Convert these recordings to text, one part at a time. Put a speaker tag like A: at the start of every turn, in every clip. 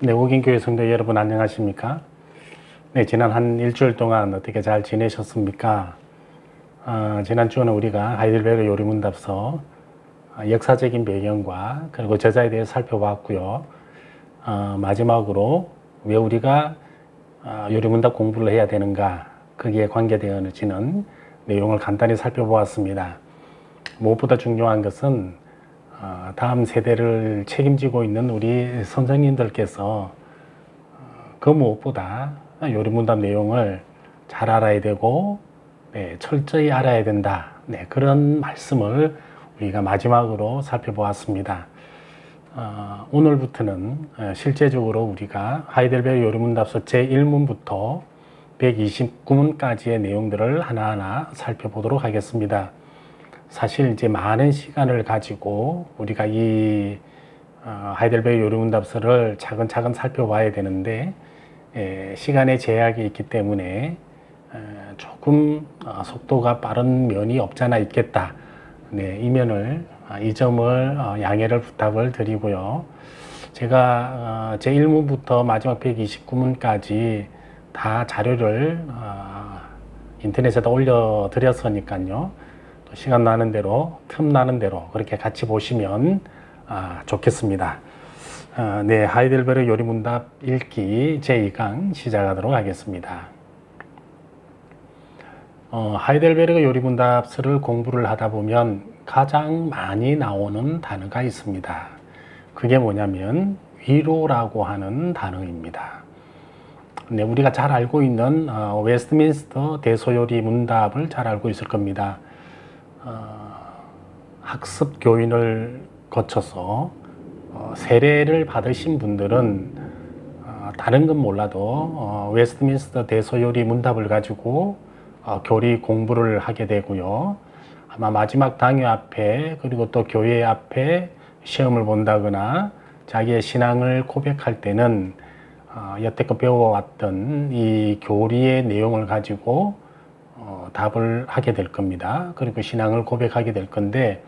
A: 내국인 교회 성도 여러분 안녕하십니까? 네, 지난 한 일주일 동안 어떻게 잘 지내셨습니까? 지난주에는 우리가 하이델베르 요리문답서 역사적인 배경과 그리고 저자에 대해 살펴봤고요. 마지막으로 왜 우리가 요리문답 공부를 해야 되는가, 거기에 관계되어지는 내용을 간단히 살펴보았습니다. 무엇보다 중요한 것은 다음 세대를 책임지고 있는 우리 선생님들께서 그 무엇보다 요리문답 내용을 잘 알아야 되고 철저히 알아야 된다. 그런 말씀을 우리가 마지막으로 살펴보았습니다. 오늘부터는 실제적으로 우리가 하이델베르 요리문답서 제1문부터 129문까지의 내용들을 하나하나 살펴보도록 하겠습니다. 사실 이제 많은 시간을 가지고 우리가 이 하이델베르 요리문답서를 차근차근 살펴봐야 되는데 시간의 제약이 있기 때문에 조금 속도가 빠른 면이 없잖아 있겠다. 이 점을 양해를 부탁을 드리고요. 제가 제1문부터 마지막 129문까지 다 자료를 인터넷에다 올려드렸으니까요. 시간 나는 대로, 틈 나는 대로 그렇게 같이 보시면 좋겠습니다. 하이델베르 요리문답 읽기 제2강 시작하도록 하겠습니다. 하이델베르 요리문답서를 공부를 하다 보면 가장 많이 나오는 단어가 있습니다. 그게 뭐냐면 위로라고 하는 단어입니다. 우리가 잘 알고 있는 웨스트민스터 대소요리 문답을 잘 알고 있을 겁니다. 학습 교인을 거쳐서 세례를 받으신 분들은 다른 건 몰라도 웨스트민스터 대소요리 문답을 가지고 교리 공부를 하게 되고요. 아마 마지막 당회 앞에 그리고 또 교회 앞에 시험을 본다거나 자기의 신앙을 고백할 때는 여태껏 배워왔던 이 교리의 내용을 가지고 답을 하게 될 겁니다. 그리고 신앙을 고백하게 될 건데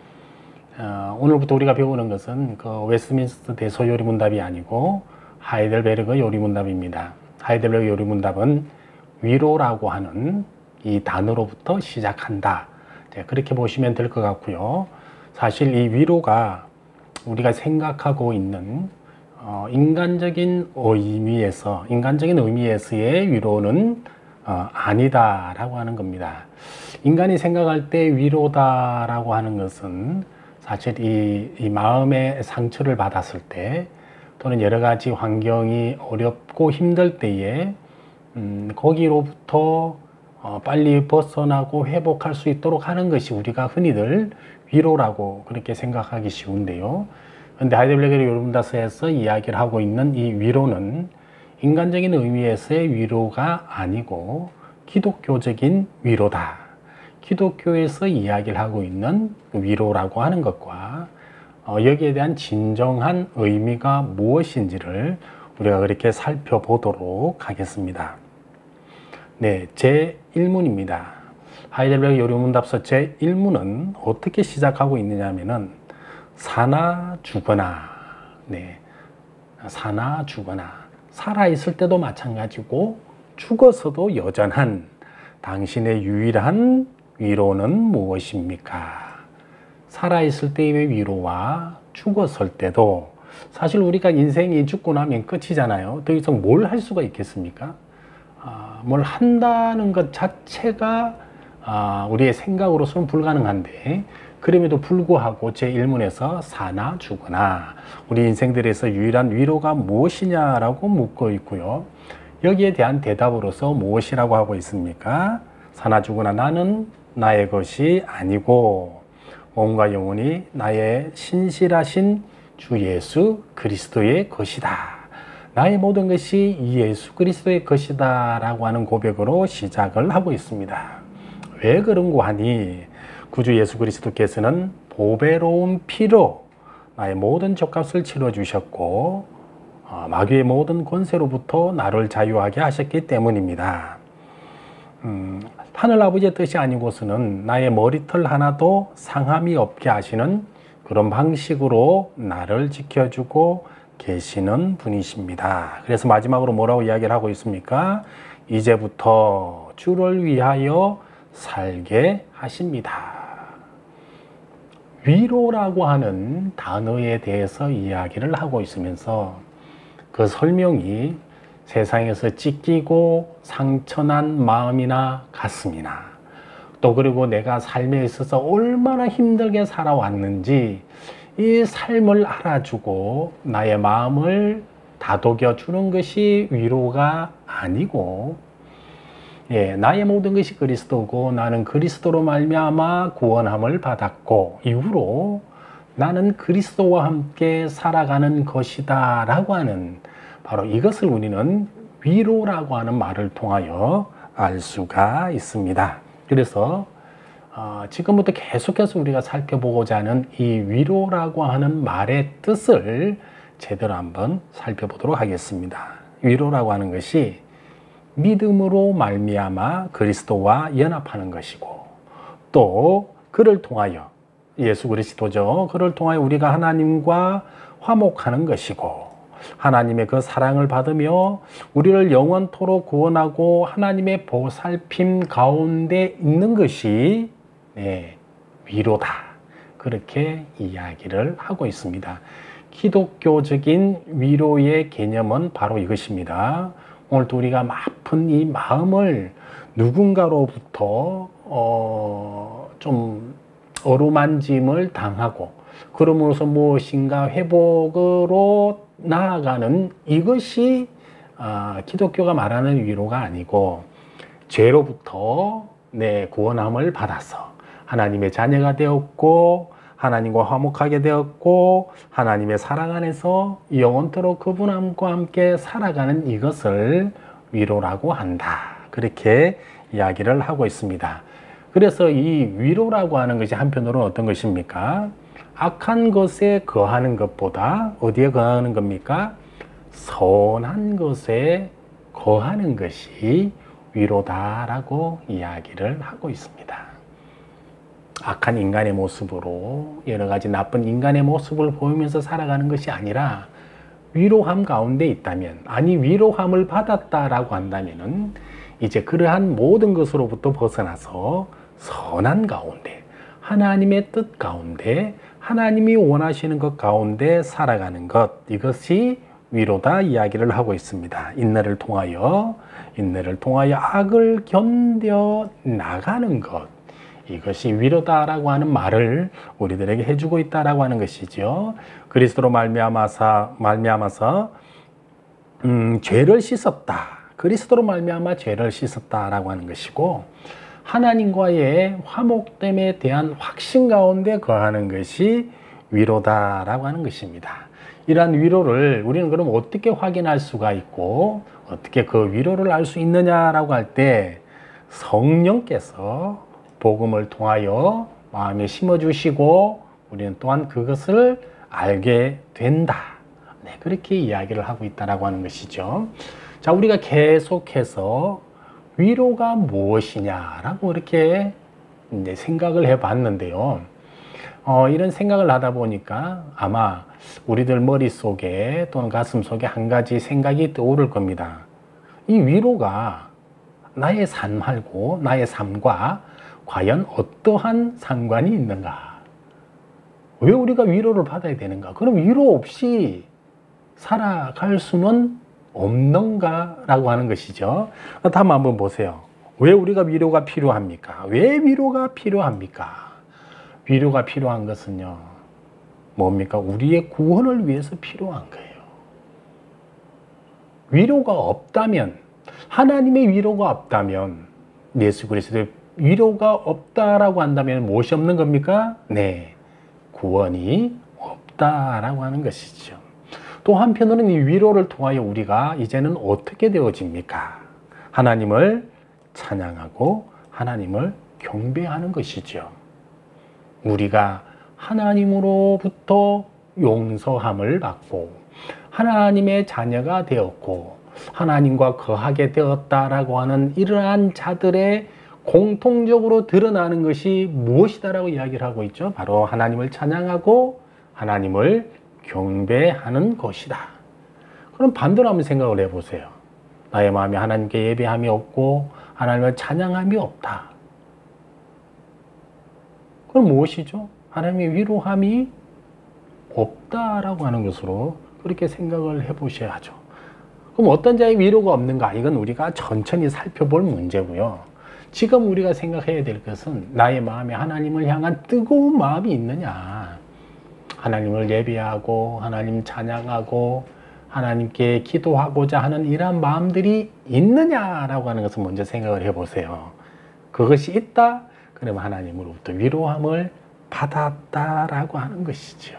A: 오늘부터 우리가 배우는 것은 그 웨스트민스터 대소요리문답이 아니고 하이델베르그 요리문답입니다. 하이델베르그 요리문답은 위로라고 하는 이 단어로부터 시작한다. 그렇게 보시면 될 것 같고요. 사실 이 위로가 우리가 생각하고 있는 인간적인 의미에서의 위로는 아니다라고 하는 겁니다. 인간이 생각할 때 위로다라고 하는 것은 사실 이 마음의 상처를 받았을 때 또는 여러 가지 환경이 어렵고 힘들 때에 거기로부터 빨리 벗어나고 회복할 수 있도록 하는 것이 우리가 흔히들 위로라고 그렇게 생각하기 쉬운데요. 그런데 하이델베르 요리문답서에서 이야기를 하고 있는 이 위로는 인간적인 의미에서의 위로가 아니고 기독교적인 위로다. 기독교에서 이야기를 하고 있는 위로라고 하는 것과 여기에 대한 진정한 의미가 무엇인지를 우리가 그렇게 살펴보도록 하겠습니다. 제1문입니다. 하이델베르 요리문답서 제1문은 어떻게 시작하고 있느냐 하면은 사나 죽거나 사나 죽거나 살아있을 때도 마찬가지고 죽어서도 여전한 당신의 유일한 위로는 무엇입니까? 살아있을 때의 위로와 죽었을 때도 사실 우리가 인생이 죽고 나면 끝이잖아요. 더 이상 뭘 할 수가 있겠습니까? 뭘 한다는 것 자체가 우리의 생각으로서는 불가능한데 그럼에도 불구하고 제1문에서 사나 죽으나 우리 인생들에서 유일한 위로가 무엇이냐라고 묻고 있고요. 여기에 대한 대답으로서 무엇이라고 하고 있습니까? 사나 죽으나 나는 나의 것이 아니고 몸과 영혼이 나의 신실하신 주 예수 그리스도의 것이다. 나의 모든 것이 예수 그리스도의 것이다 라고 하는 고백으로 시작을 하고 있습니다. 왜 그런고 하니 구주 예수 그리스도께서는 보배로운 피로 나의 모든 죗값을 치러주셨고 마귀의 모든 권세로부터 나를 자유하게 하셨기 때문입니다. 하늘아버지의 뜻이 아니고서는 나의 머리털 하나도 상함이 없게 하시는 그런 방식으로 나를 지켜주고 계시는 분이십니다. 그래서 마지막으로 뭐라고 이야기를 하고 있습니까? 이제부터 주를 위하여 살게 하십니다. 위로라고 하는 단어에 대해서 이야기를 하고 있으면서 그 설명이 세상에서 찢기고 상처난 마음이나 가슴이나 또 그리고 내가 삶에 있어서 얼마나 힘들게 살아왔는지 이 삶을 알아주고 나의 마음을 다독여 주는 것이 위로가 아니고, 나의 모든 것이 그리스도고 나는 그리스도로 말미암아 구원함을 받았고 이후로 나는 그리스도와 함께 살아가는 것이다 라고 하는 바로 이것을 우리는 위로라고 하는 말을 통하여 알 수가 있습니다. 그래서 지금부터 계속해서 우리가 살펴보고자 하는 이 위로라고 하는 말의 뜻을 제대로 한번 살펴보도록 하겠습니다. 위로라고 하는 것이 믿음으로 말미암아 그리스도와 연합하는 것이고 또 그를 통하여 예수 그리스도죠. 그를 통하여 우리가 하나님과 화목하는 것이고 하나님의 그 사랑을 받으며 우리를 영원토록 구원하고 하나님의 보살핌 가운데 있는 것이 위로다. 그렇게 이야기를 하고 있습니다. 기독교적인 위로의 개념은 바로 이것입니다. 오늘도 우리가 아픈 이 마음을 누군가로부터 좀 어루만짐을 당하고 그러므로서 무엇인가 회복으로 나아가는 이것이 기독교가 말하는 위로가 아니고 죄로부터 구원함을 받아서 하나님의 자녀가 되었고 하나님과 화목하게 되었고 하나님의 사랑 안에서 영원토록 그분과 함께 살아가는 이것을 위로라고 한다. 그렇게 이야기를 하고 있습니다. 그래서 이 위로라고 하는 것이 한편으로는 어떤 것입니까? 악한 것에 거하는 것보다 어디에 거하는 겁니까? 선한 것에 거하는 것이 위로다라고 이야기를 하고 있습니다. 악한 인간의 모습으로 여러 가지 나쁜 인간의 모습을 보이면서 살아가는 것이 아니라 위로함 가운데 있다면, 아니 위로함을 받았다라고 한다면은 이제 그러한 모든 것으로부터 벗어나서 선한 가운데, 하나님의 뜻 가운데, 하나님이 원하시는 것 가운데 살아가는 것, 이것이 위로다 이야기를 하고 있습니다. 인내를 통하여 악을 견뎌 나가는 것, 이것이 위로다라고 하는 말을 우리들에게 해주고 있다라고 하는 것이죠. 그리스도로 말미암아서 죄를 씻었다. 그리스도로 말미암아 죄를 씻었다라고 하는 것이고, 하나님과의 화목됨에 대한 확신 가운데 거하는 것이 위로다라고 하는 것입니다. 이러한 위로를 우리는 그럼 어떻게 확인할 수가 있고 어떻게 그 위로를 알 수 있느냐라고 할 때 성령께서 복음을 통하여 마음에 심어주시고 우리는 또한 그것을 알게 된다. 그렇게 이야기를 하고 있다라고 하는 것이죠. 자, 우리가 계속해서 위로가 무엇이냐라고 이렇게 이제 생각을 해봤는데요. 이런 생각을 하다 보니까 아마 우리들 머릿속에 또는 가슴속에 한 가지 생각이 떠오를 겁니다. 이 위로가 나의 삶하고 나의 삶과 과연 어떠한 상관이 있는가? 왜 우리가 위로를 받아야 되는가? 그럼 위로 없이 살아갈 수는 없는가라고 하는 것이죠. 다음 한번 보세요. 왜 우리가 위로가 필요합니까? 왜 위로가 필요합니까? 위로가 필요한 것은요, 뭡니까? 우리의 구원을 위해서 필요한 거예요. 위로가 없다면, 하나님의 위로가 없다면, 예수 그리스도의 위로가 없다라고 한다면 무엇이 없는 겁니까? 구원이 없다라고 하는 것이죠. 또 한편으로는 이 위로를 통하여 우리가 이제는 어떻게 되어집니까? 하나님을 찬양하고 하나님을 경배하는 것이죠. 우리가 하나님으로부터 용서함을 받고 하나님의 자녀가 되었고 하나님과 거하게 되었다라고 하는 이러한 자들의 공통적으로 드러나는 것이 무엇이다라고 이야기를 하고 있죠. 바로 하나님을 찬양하고 하나님을 경배하는 것이다. 그럼 반대로 한번 생각을 해보세요. 나의 마음에 하나님께 예배함이 없고 하나님을 찬양함이 없다. 그럼 무엇이죠? 하나님의 위로함이 없다라고 하는 것으로 그렇게 생각을 해보셔야죠. 그럼 어떤 자의 위로가 없는가? 이건 우리가 천천히 살펴볼 문제고요. 지금 우리가 생각해야 될 것은 나의 마음에 하나님을 향한 뜨거운 마음이 있느냐. 하나님을 예배하고 하나님 찬양하고 하나님께 기도하고자 하는 이러한 마음들이 있느냐라고 하는 것을 먼저 생각을 해보세요. 그것이 있다? 그러면 하나님으로부터 위로함을 받았다라고 하는 것이죠.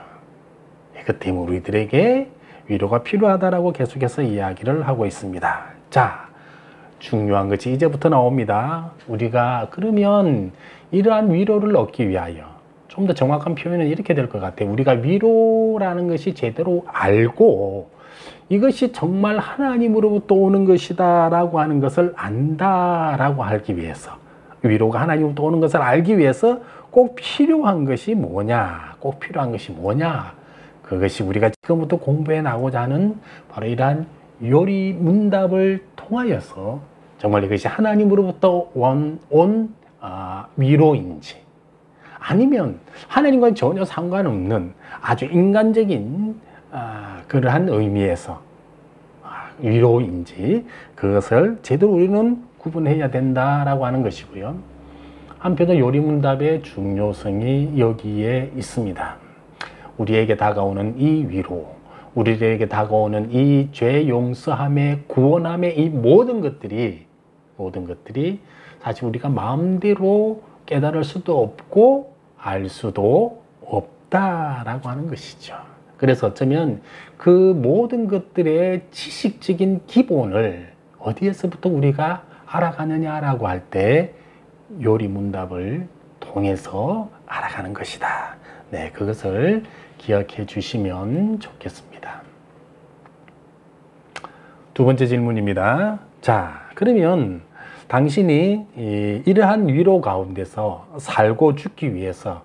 A: 이것 때문에 우리들에게 위로가 필요하다라고 계속해서 이야기를 하고 있습니다. 자, 중요한 것이 이제부터 나옵니다. 우리가 그러면 이러한 위로를 얻기 위하여 좀 더 정확한 표현은 이렇게 될 것 같아요. 우리가 위로라는 것이 제대로 알고 이것이 정말 하나님으로부터 오는 것이다 라고 하는 것을 안다라고 알기 위해서, 위로가 하나님으로부터 오는 것을 알기 위해서 꼭 필요한 것이 뭐냐, 꼭 필요한 것이 뭐냐, 그것이 우리가 지금부터 공부해 나고자 하는 바로 이러한 요리 문답을 통하여서 정말 이것이 하나님으로부터 온 위로인지 아니면 하나님과는 전혀 상관없는 아주 인간적인 그러한 의미에서 위로인지 그것을 제대로 우리는 구분해야 된다라고 하는 것이고요. 한편으로 요리문답의 중요성이 여기에 있습니다. 우리에게 다가오는 이 위로, 우리에게 다가오는 이 죄 용서함의 구원함의 이 모든 것들이 사실 우리가 마음대로 깨달을 수도 없고 알 수도 없다라고 하는 것이죠. 그래서 어쩌면 그 모든 것들의 지식적인 기본을 어디에서부터 우리가 알아가느냐라고 할 때 요리문답을 통해서 알아가는 것이다. 네, 그것을 기억해 주시면 좋겠습니다. 두 번째 질문입니다. 자, 그러면 당신이 이러한 위로 가운데서 살고 죽기 위해서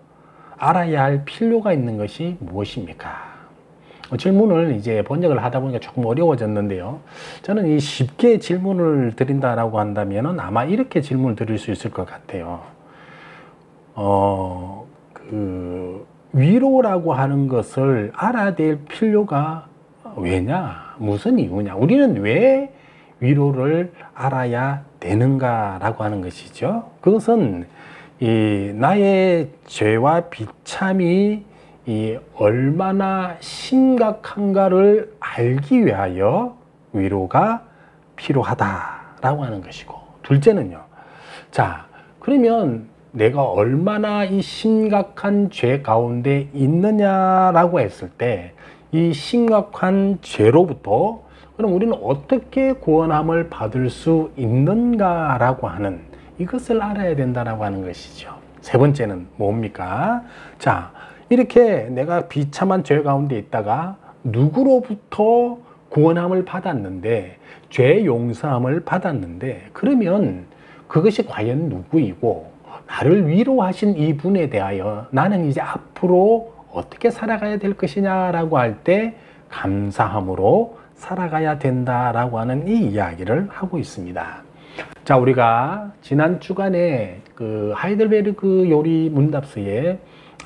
A: 알아야 할 필요가 있는 것이 무엇입니까? 질문을 이제 번역을 하다 보니까 조금 어려워졌는데요. 저는 이 쉽게 질문을 드린다라고 한다면 아마 이렇게 질문을 드릴 수 있을 것 같아요. 위로라고 하는 것을 알아야 될 필요가 왜냐? 무슨 이유냐? 우리는 왜 위로를 알아야 되는가라고 하는 것이죠. 그것은 나의 죄와 비참이 얼마나 심각한가를 알기 위하여 위로가 필요하다라고 하는 것이고, 둘째는요. 자, 그러면 내가 얼마나 이 심각한 죄 가운데 있느냐라고 했을 때 이 심각한 죄로부터 그럼 우리는 어떻게 구원함을 받을 수 있는가라고 하는 이것을 알아야 된다라고 하는 것이죠. 세 번째는 뭡니까? 자, 이렇게 내가 비참한 죄 가운데 있다가 누구로부터 구원함을 받았는데, 죄 용서함을 받았는데, 그러면 그것이 과연 누구이고 나를 위로하신 이분에 대하여 나는 이제 앞으로 어떻게 살아가야 될 것이냐라고 할 때 감사함으로 살아가야 된다라고 하는 이 이야기를 하고 있습니다. 자, 우리가 지난 주간에 그 하이델베르그 요리 문답서에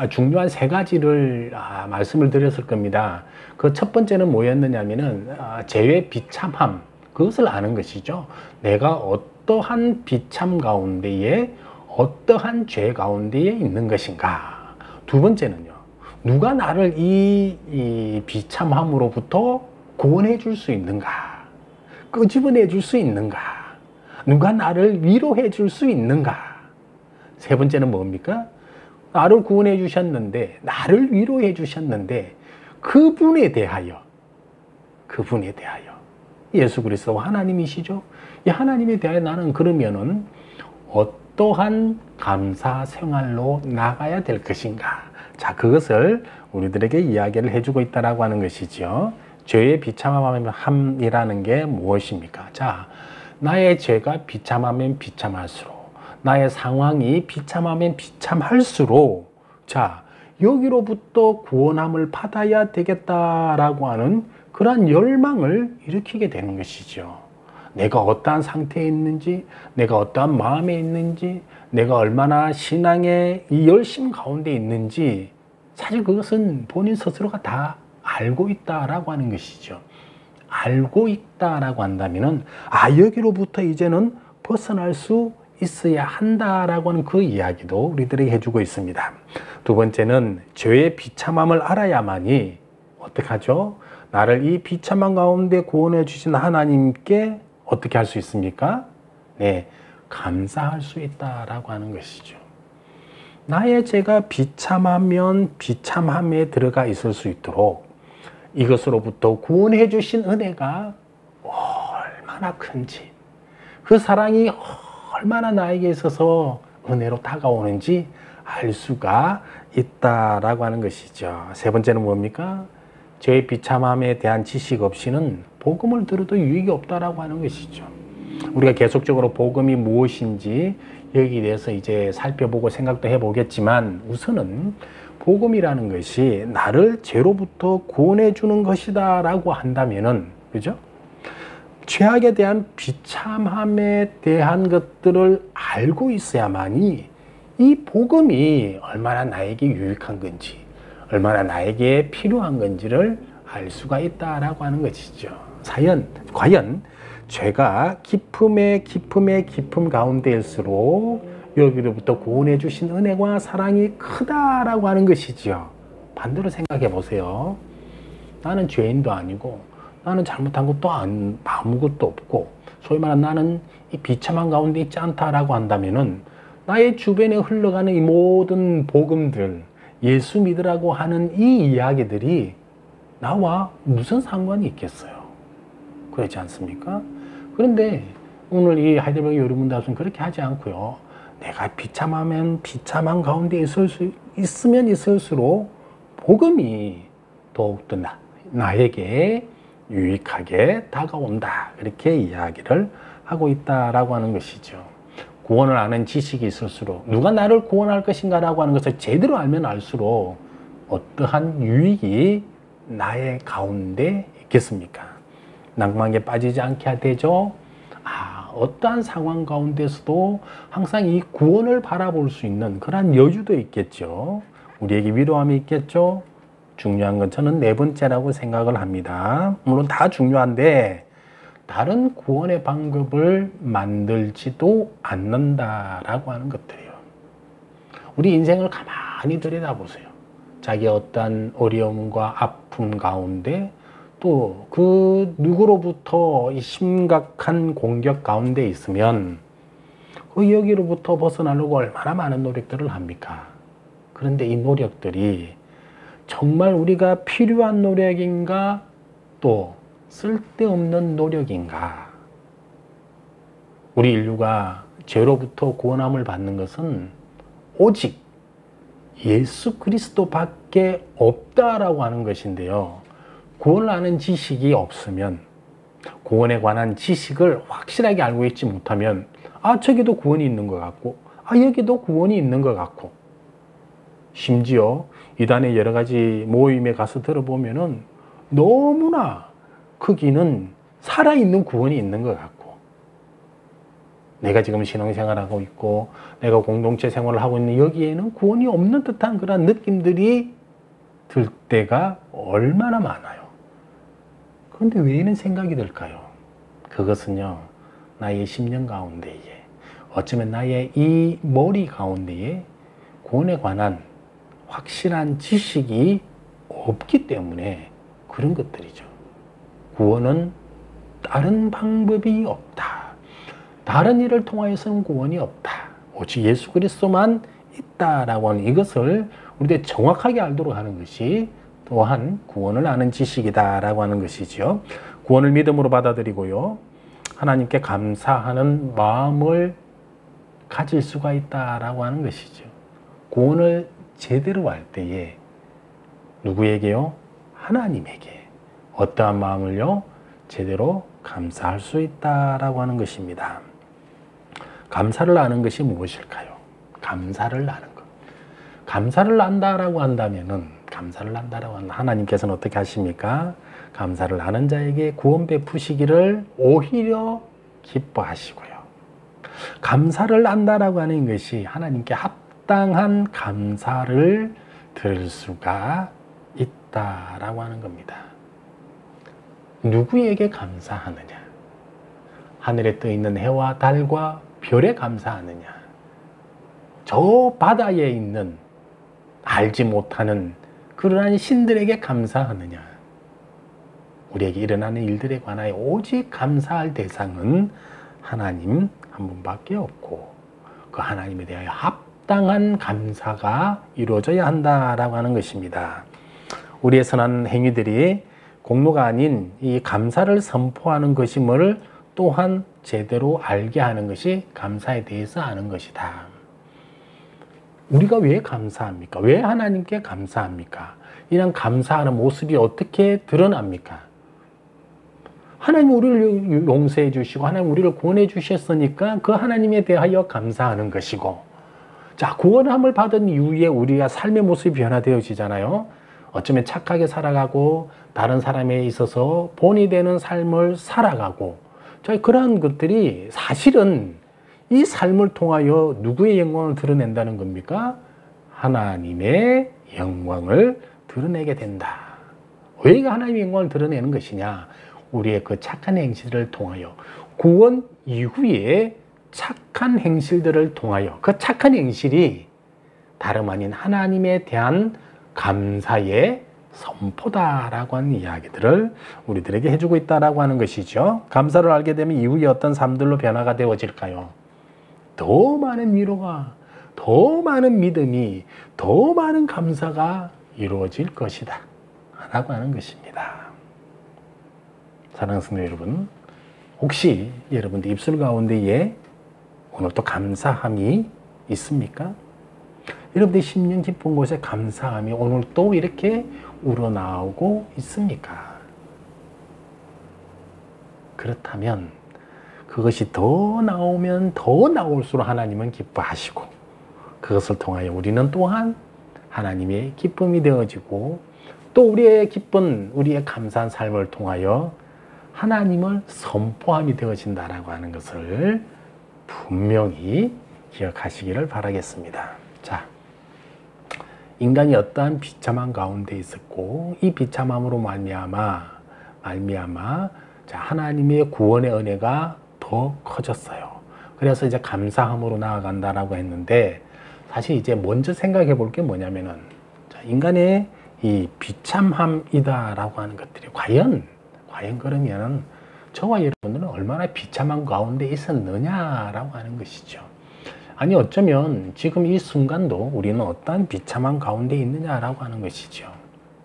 A: 중요한 세 가지를 말씀을 드렸을 겁니다. 그 첫 번째는 뭐였느냐면은 죄의 비참함, 그것을 아는 것이죠. 내가 어떠한 비참 가운데에 어떠한 죄 가운데에 있는 것인가. 두 번째는요, 누가 나를 이 비참함으로부터 구원해 줄 수 있는가, 끄집어내 줄 수 있는가, 누가 나를 위로해 줄 수 있는가. 세 번째는 뭡니까? 나를 구원해 주셨는데, 나를 위로해 주셨는데 그분에 대하여 예수 그리스도 하나님이시죠. 이 하나님에 대하여 나는 그러면은 어떠한 감사 생활로 나가야 될 것인가. 자, 그것을 우리들에게 이야기를 해주고 있다라고 하는 것이죠. 죄의 비참함이라는 게 무엇입니까? 자, 나의 죄가 비참하면 비참할수록, 나의 상황이 비참하면 비참할수록, 자, 여기로부터 구원함을 받아야 되겠다라고 하는 그러한 열망을 일으키게 되는 것이죠. 내가 어떠한 상태에 있는지, 내가 어떠한 마음에 있는지, 내가 얼마나 신앙의 이 열심 가운데 있는지 사실 그것은 본인 스스로가 다 알고 있다라고 하는 것이죠. 알고 있다라고 한다면은 여기로부터 이제는 벗어날 수 있어야 한다라고 하는 그 이야기도 우리들에게 해주고 있습니다. 두 번째는 죄의 비참함을 알아야만이 어떻게 하죠? 나를 이 비참함 가운데 구원해 주신 하나님께 어떻게 할 수 있습니까? 네, 감사할 수 있다라고 하는 것이죠. 나의 죄가 비참하면 비참함에 들어가 있을 수 있도록 이것으로부터 구원해 주신 은혜가 얼마나 큰지, 그 사랑이 얼마나 나에게 있어서 은혜로 다가오는지 알 수가 있다라고 하는 것이죠. 세 번째는 뭡니까? 죄의 비참함에 대한 지식 없이는 복음을 들어도 유익이 없다라고 하는 것이죠. 우리가 계속적으로 복음이 무엇인지 여기에 대해서 이제 살펴보고 생각도 해보겠지만, 우선은 복음이라는 것이 나를 죄로부터 구원해 주는 것이다 라고 한다면은, 그죠? 죄악에 대한 비참함에 대한 것들을 알고 있어야만이 이 복음이 얼마나 나에게 유익한 건지, 얼마나 나에게 필요한 건지를 알 수가 있다라고 하는 것이죠. 과연 죄가 깊음의 깊음 가운데일수록 여기로부터 구원해 주신 은혜와 사랑이 크다라고 하는 것이지요. 반대로 생각해 보세요. 나는 죄인도 아니고, 나는 잘못한 것도 아무것도 없고, 소위 말하는 나는 이 비참한 가운데 있지 않다라고 한다면은, 나의 주변에 흘러가는 이 모든 복음들, 예수 믿으라고 하는 이 이야기들이 나와 무슨 상관이 있겠어요? 그렇지 않습니까? 그런데 오늘 이 하이델베르그 요리문답은 그렇게 하지 않고요. 내가 비참하면 비참한 가운데 있으면 있을수록 복음이 더욱더 나에게 유익하게 다가온다. 이렇게 이야기를 하고 있다라고 하는 것이죠. 구원을 아는 지식이 있을수록, 누가 나를 구원할 것인가라고 하는 것을 제대로 알면 알수록 어떠한 유익이 나의 가운데 있겠습니까? 낭만에 빠지지 않게 되죠. 어떠한 상황 가운데서도 항상 이 구원을 바라볼 수 있는 그러한 여유도 있겠죠. 우리에게 위로함이 있겠죠. 중요한 건 저는 네 번째라고 생각을 합니다. 물론 다 중요한데 다른 구원의 방법을 만들지도 않는다라고 하는 것들이에요. 우리 인생을 가만히 들여다보세요. 자기 어떠한 어려움과 아픔 가운데, 또 그 누구로부터 이 심각한 공격 가운데 있으면 그 여기로부터 벗어나려고 얼마나 많은 노력들을 합니까? 그런데 이 노력들이 정말 우리가 필요한 노력인가, 또 쓸데없는 노력인가? 우리 인류가 죄로부터 구원함을 받는 것은 오직 예수 그리스도밖에 없다라고 하는 것인데요. 구원을 아는 지식이 없으면, 구원에 관한 지식을 확실하게 알고 있지 못하면, 저기도 구원이 있는 것 같고, 여기도 구원이 있는 것 같고, 심지어 이단의 여러 가지 모임에 가서 들어보면은 너무나 거기는 살아있는 구원이 있는 것 같고, 내가 지금 신앙생활하고 있고 내가 공동체 생활을 하고 있는 여기에는 구원이 없는 듯한 그런 느낌들이 들 때가 얼마나 많아요. 그런데 왜 이런 생각이 들까요? 그것은요, 나의 심령 가운데에, 어쩌면 나의 이 머리 가운데에 구원에 관한 확실한 지식이 없기 때문에 그런 것들이죠. 구원은 다른 방법이 없다. 다른 일을 통하여서는 구원이 없다. 오직 예수 그리스도만 있다라고 하는 이것을 우리가 정확하게 알도록 하는 것이 또한 구원을 아는 지식이다라고 하는 것이죠. 구원을 믿음으로 받아들이고요, 하나님께 감사하는 마음을 가질 수가 있다라고 하는 것이죠. 구원을 제대로 할 때에 누구에게요? 하나님에게 어떠한 마음을요? 제대로 감사할 수 있다라고 하는 것입니다. 감사를 아는 것이 무엇일까요? 감사를 아는 것. 감사를 안다라고 한다면은 감사를 한다라고 한다. 하나님께서는 어떻게 하십니까? 감사를 하는 자에게 구원 베푸시기를 오히려 기뻐하시고요. 감사를 한다라고 하는 것이 하나님께 합당한 감사를 드릴 수가 있다라고 하는 겁니다. 누구에게 감사하느냐? 하늘에 떠 있는 해와 달과 별에 감사하느냐? 저 바다에 있는 알지 못하는 그러한 신들에게 감사하느냐? 우리에게 일어나는 일들에 관하여 오직 감사할 대상은 하나님 한 분밖에 없고 그 하나님에 대하여 합당한 감사가 이루어져야 한다라고 하는 것입니다. 우리의 선한 행위들이 공로가 아닌 이 감사를 선포하는 것임을 또한 제대로 알게 하는 것이 감사에 대해서 아는 것이다. 우리가 왜 감사합니까? 왜 하나님께 감사합니까? 이런 감사하는 모습이 어떻게 드러납니까? 하나님 우리를 용서해 주시고 하나님 우리를 구원해 주셨으니까 그 하나님에 대하여 감사하는 것이고, 자, 구원함을 받은 이후에 우리가 삶의 모습이 변화되어지잖아요. 어쩌면 착하게 살아가고 다른 사람에 있어서 본이 되는 삶을 살아가고, 자, 그러한 것들이 사실은 이 삶을 통하여 누구의 영광을 드러낸다는 겁니까? 하나님의 영광을 드러내게 된다. 왜 하나님의 영광을 드러내는 것이냐? 우리의 그 착한 행실을 통하여, 구원 이후에 착한 행실들을 통하여, 그 착한 행실이 다름 아닌 하나님에 대한 감사의 선포다라고 하는 이야기들을 우리들에게 해주고 있다라고 하는 것이죠. 감사를 알게 되면 이후에 어떤 삶들로 변화가 되어질까요? 더 많은 위로가, 더 많은 믿음이, 더 많은 감사가 이루어질 것이다 라고 하는 것입니다. 사랑하는 성도 여러분, 혹시 여러분들 입술 가운데에 오늘 또 감사함이 있습니까? 여러분들 심령 깊은 곳에 감사함이 오늘 또 이렇게 우러나오고 있습니까? 그렇다면 그것이 더 나오면 더 나올수록 하나님은 기뻐하시고, 그것을 통하여 우리는 또한 하나님의 기쁨이 되어지고, 또 우리의 기쁜, 우리의 감사한 삶을 통하여 하나님을 선포함이 되어진다라고 하는 것을 분명히 기억하시기를 바라겠습니다. 자, 인간이 어떠한 비참함 가운데 있었고, 이 비참함으로 말미암아 자, 하나님의 구원의 은혜가 더 커졌어요. 그래서 이제 감사함으로 나아간다라고 했는데, 사실 이제 먼저 생각해 볼 게 뭐냐면은, 자, 인간의 이 비참함이다라고 하는 것들이 과연 그러면 저와 여러분들은 얼마나 비참한 가운데 있었느냐라고 하는 것이죠. 아니, 어쩌면 지금 이 순간도 우리는 어떠한 비참한 가운데 있느냐라고 하는 것이죠.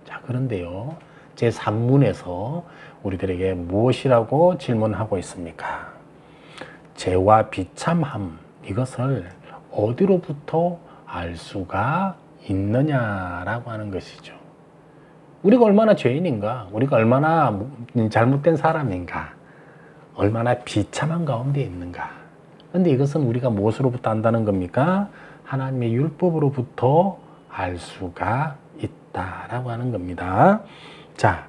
A: 자, 그런데요, 제 3문에서 우리들에게 무엇이라고 질문하고 있습니까? 죄와 비참함, 이것을 어디로부터 알 수가 있느냐라고 하는 것이죠. 우리가 얼마나 죄인인가, 우리가 얼마나 잘못된 사람인가, 얼마나 비참한 가운데 있는가. 그런데 이것은 우리가 무엇으로부터 안다는 겁니까? 하나님의 율법으로부터 알 수가 있다라고 하는 겁니다. 자,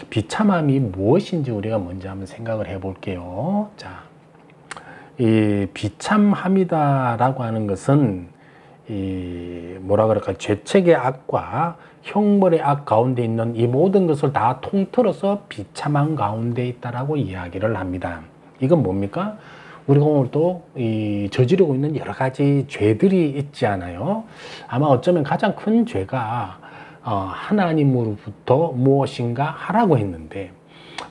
A: 비참함이 무엇인지 우리가 먼저 한번 생각을 해 볼게요. 자, 이 비참함이다라고 하는 것은 이 뭐라 그럴까, 죄책의 악과 형벌의 악 가운데 있는 이 모든 것을 다 통틀어서 비참한 가운데 있다라고 이야기를 합니다. 이건 뭡니까? 우리가 오늘 또 저지르고 있는 여러 가지 죄들이 있지 않아요? 아마 어쩌면 가장 큰 죄가 하나님으로부터 무엇인가 하라고 했는데,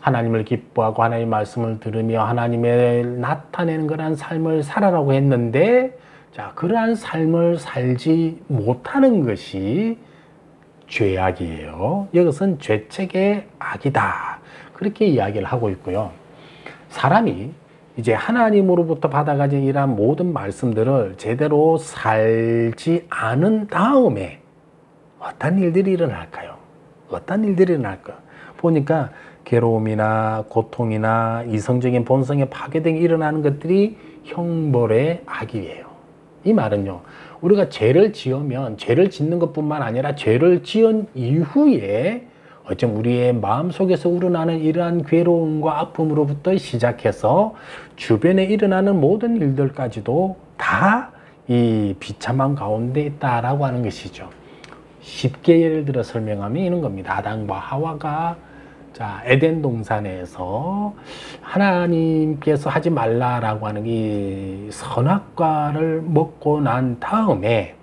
A: 하나님을 기뻐하고 하나님의 말씀을 들으며 하나님의 나타내는 그러한 삶을 살아라고 했는데, 자, 그러한 삶을 살지 못하는 것이 죄악이에요. 이것은 죄책의 악이다, 그렇게 이야기를 하고 있고요. 사람이 이제 하나님으로부터 받아가진 이러한 모든 말씀들을 제대로 살지 않은 다음에 어떤 일들이 일어날까요? 어떤 일들이 일어날까? 보니까 괴로움이나 고통이나 이성적인 본성의 파괴 등이 일어나는 것들이 형벌의 악이에요. 이 말은요, 우리가 죄를 지으면 죄를 짓는 것뿐만 아니라 죄를 지은 이후에 어쩜 우리의 마음속에서 우러나는 이러한 괴로움과 아픔으로부터 시작해서 주변에 일어나는 모든 일들까지도 다 이 비참한 가운데 있다라고 하는 것이죠. 쉽게 예를 들어 설명하면 이런 겁니다. 아담과 하와가 자, 에덴 동산에서 하나님께서 하지 말라라고 하는 이 선악과를 먹고 난 다음에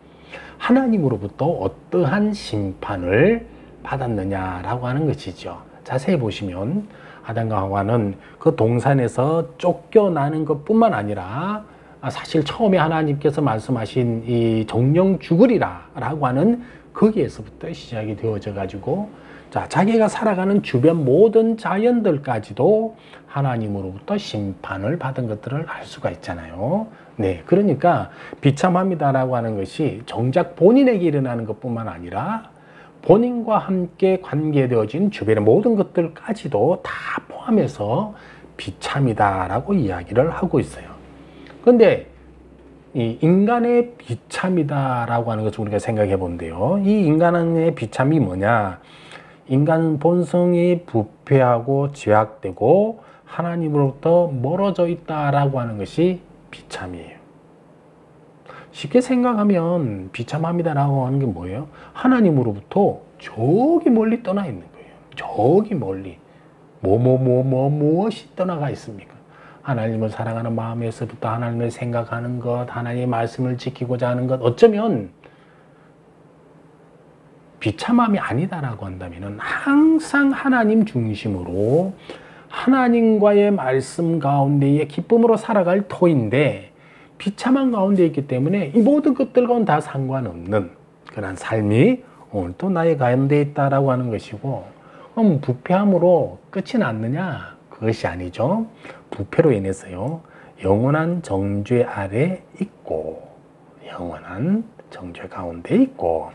A: 하나님으로부터 어떠한 심판을 받았느냐라고 하는 것이죠. 자세히 보시면 아담과 하와는 그 동산에서 쫓겨나는 것뿐만 아니라 사실 처음에 하나님께서 말씀하신 이 정령 죽으리라 라고 하는 거기에서부터 시작이 되어져 가지고 자, 자기가 살아가는 주변 모든 자연들까지도 하나님으로부터 심판을 받은 것들을 알 수가 있잖아요. 네, 그러니까 비참합니다라고 하는 것이 정작 본인에게 일어나는 것뿐만 아니라 본인과 함께 관계되어진 주변의 모든 것들까지도 다 포함해서 비참이다라고 이야기를 하고 있어요. 그런데 이 인간의 비참이다라고 하는 것을 우리가 생각해 본대요. 이 인간의 비참이 뭐냐? 인간 본성이 부패하고 죄악되고 하나님으로부터 멀어져 있다라고 하는 것이 비참이에요. 쉽게 생각하면 비참합니다라고 하는 게 뭐예요? 하나님으로부터 저기 멀리 떠나 있는 거예요. 저기 멀리. 무엇이 떠나가 있습니까? 하나님을 사랑하는 마음에서부터 하나님을 생각하는 것, 하나님의 말씀을 지키고자 하는 것, 어쩌면 비참함이 아니다라고 한다면 항상 하나님 중심으로 하나님과의 말씀 가운데에 기쁨으로 살아갈 터인데 비참한 가운데 있기 때문에 이 모든 것들과는 다 상관없는 그런 삶이 오늘 또 나의 가운데 있다라고 하는 것이고, 그럼 부패함으로 끝이 났느냐? 그것이 아니죠. 부패로 인해서요, 영원한 정죄 아래 있고, 영원한 정죄 가운데 있고,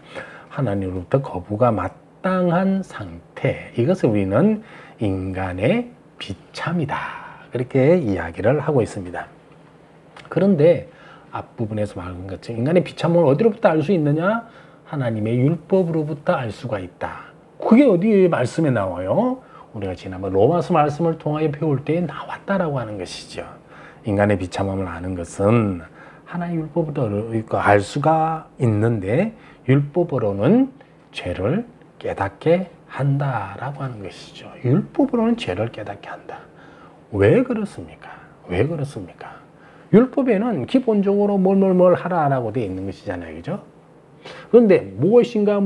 A: 하나님으로부터 거부가 마땅한 상태, 이것을 우리는 인간의 비참이다, 그렇게 이야기를 하고 있습니다. 그런데 앞부분에서 말한 것처럼 인간의 비참을 어디로부터 알 수 있느냐? 하나님의 율법으로부터 알 수가 있다. 그게 어디 말씀에 나와요? 우리가 지난번 로마서 말씀을 통하여 배울 때에 나왔다라고 하는 것이죠. 인간의 비참함을 아는 것은 하나의 율법으로 알 수가 있는데 율법으로는 죄를 깨닫게 한다라고 하는 것이죠. 율법으로는 죄를 깨닫게 한다. 왜 그렇습니까? 왜 그렇습니까? 율법에는 기본적으로 뭘 하라라고 되어 있는 것이잖아요. 그죠? 그런데 무엇인가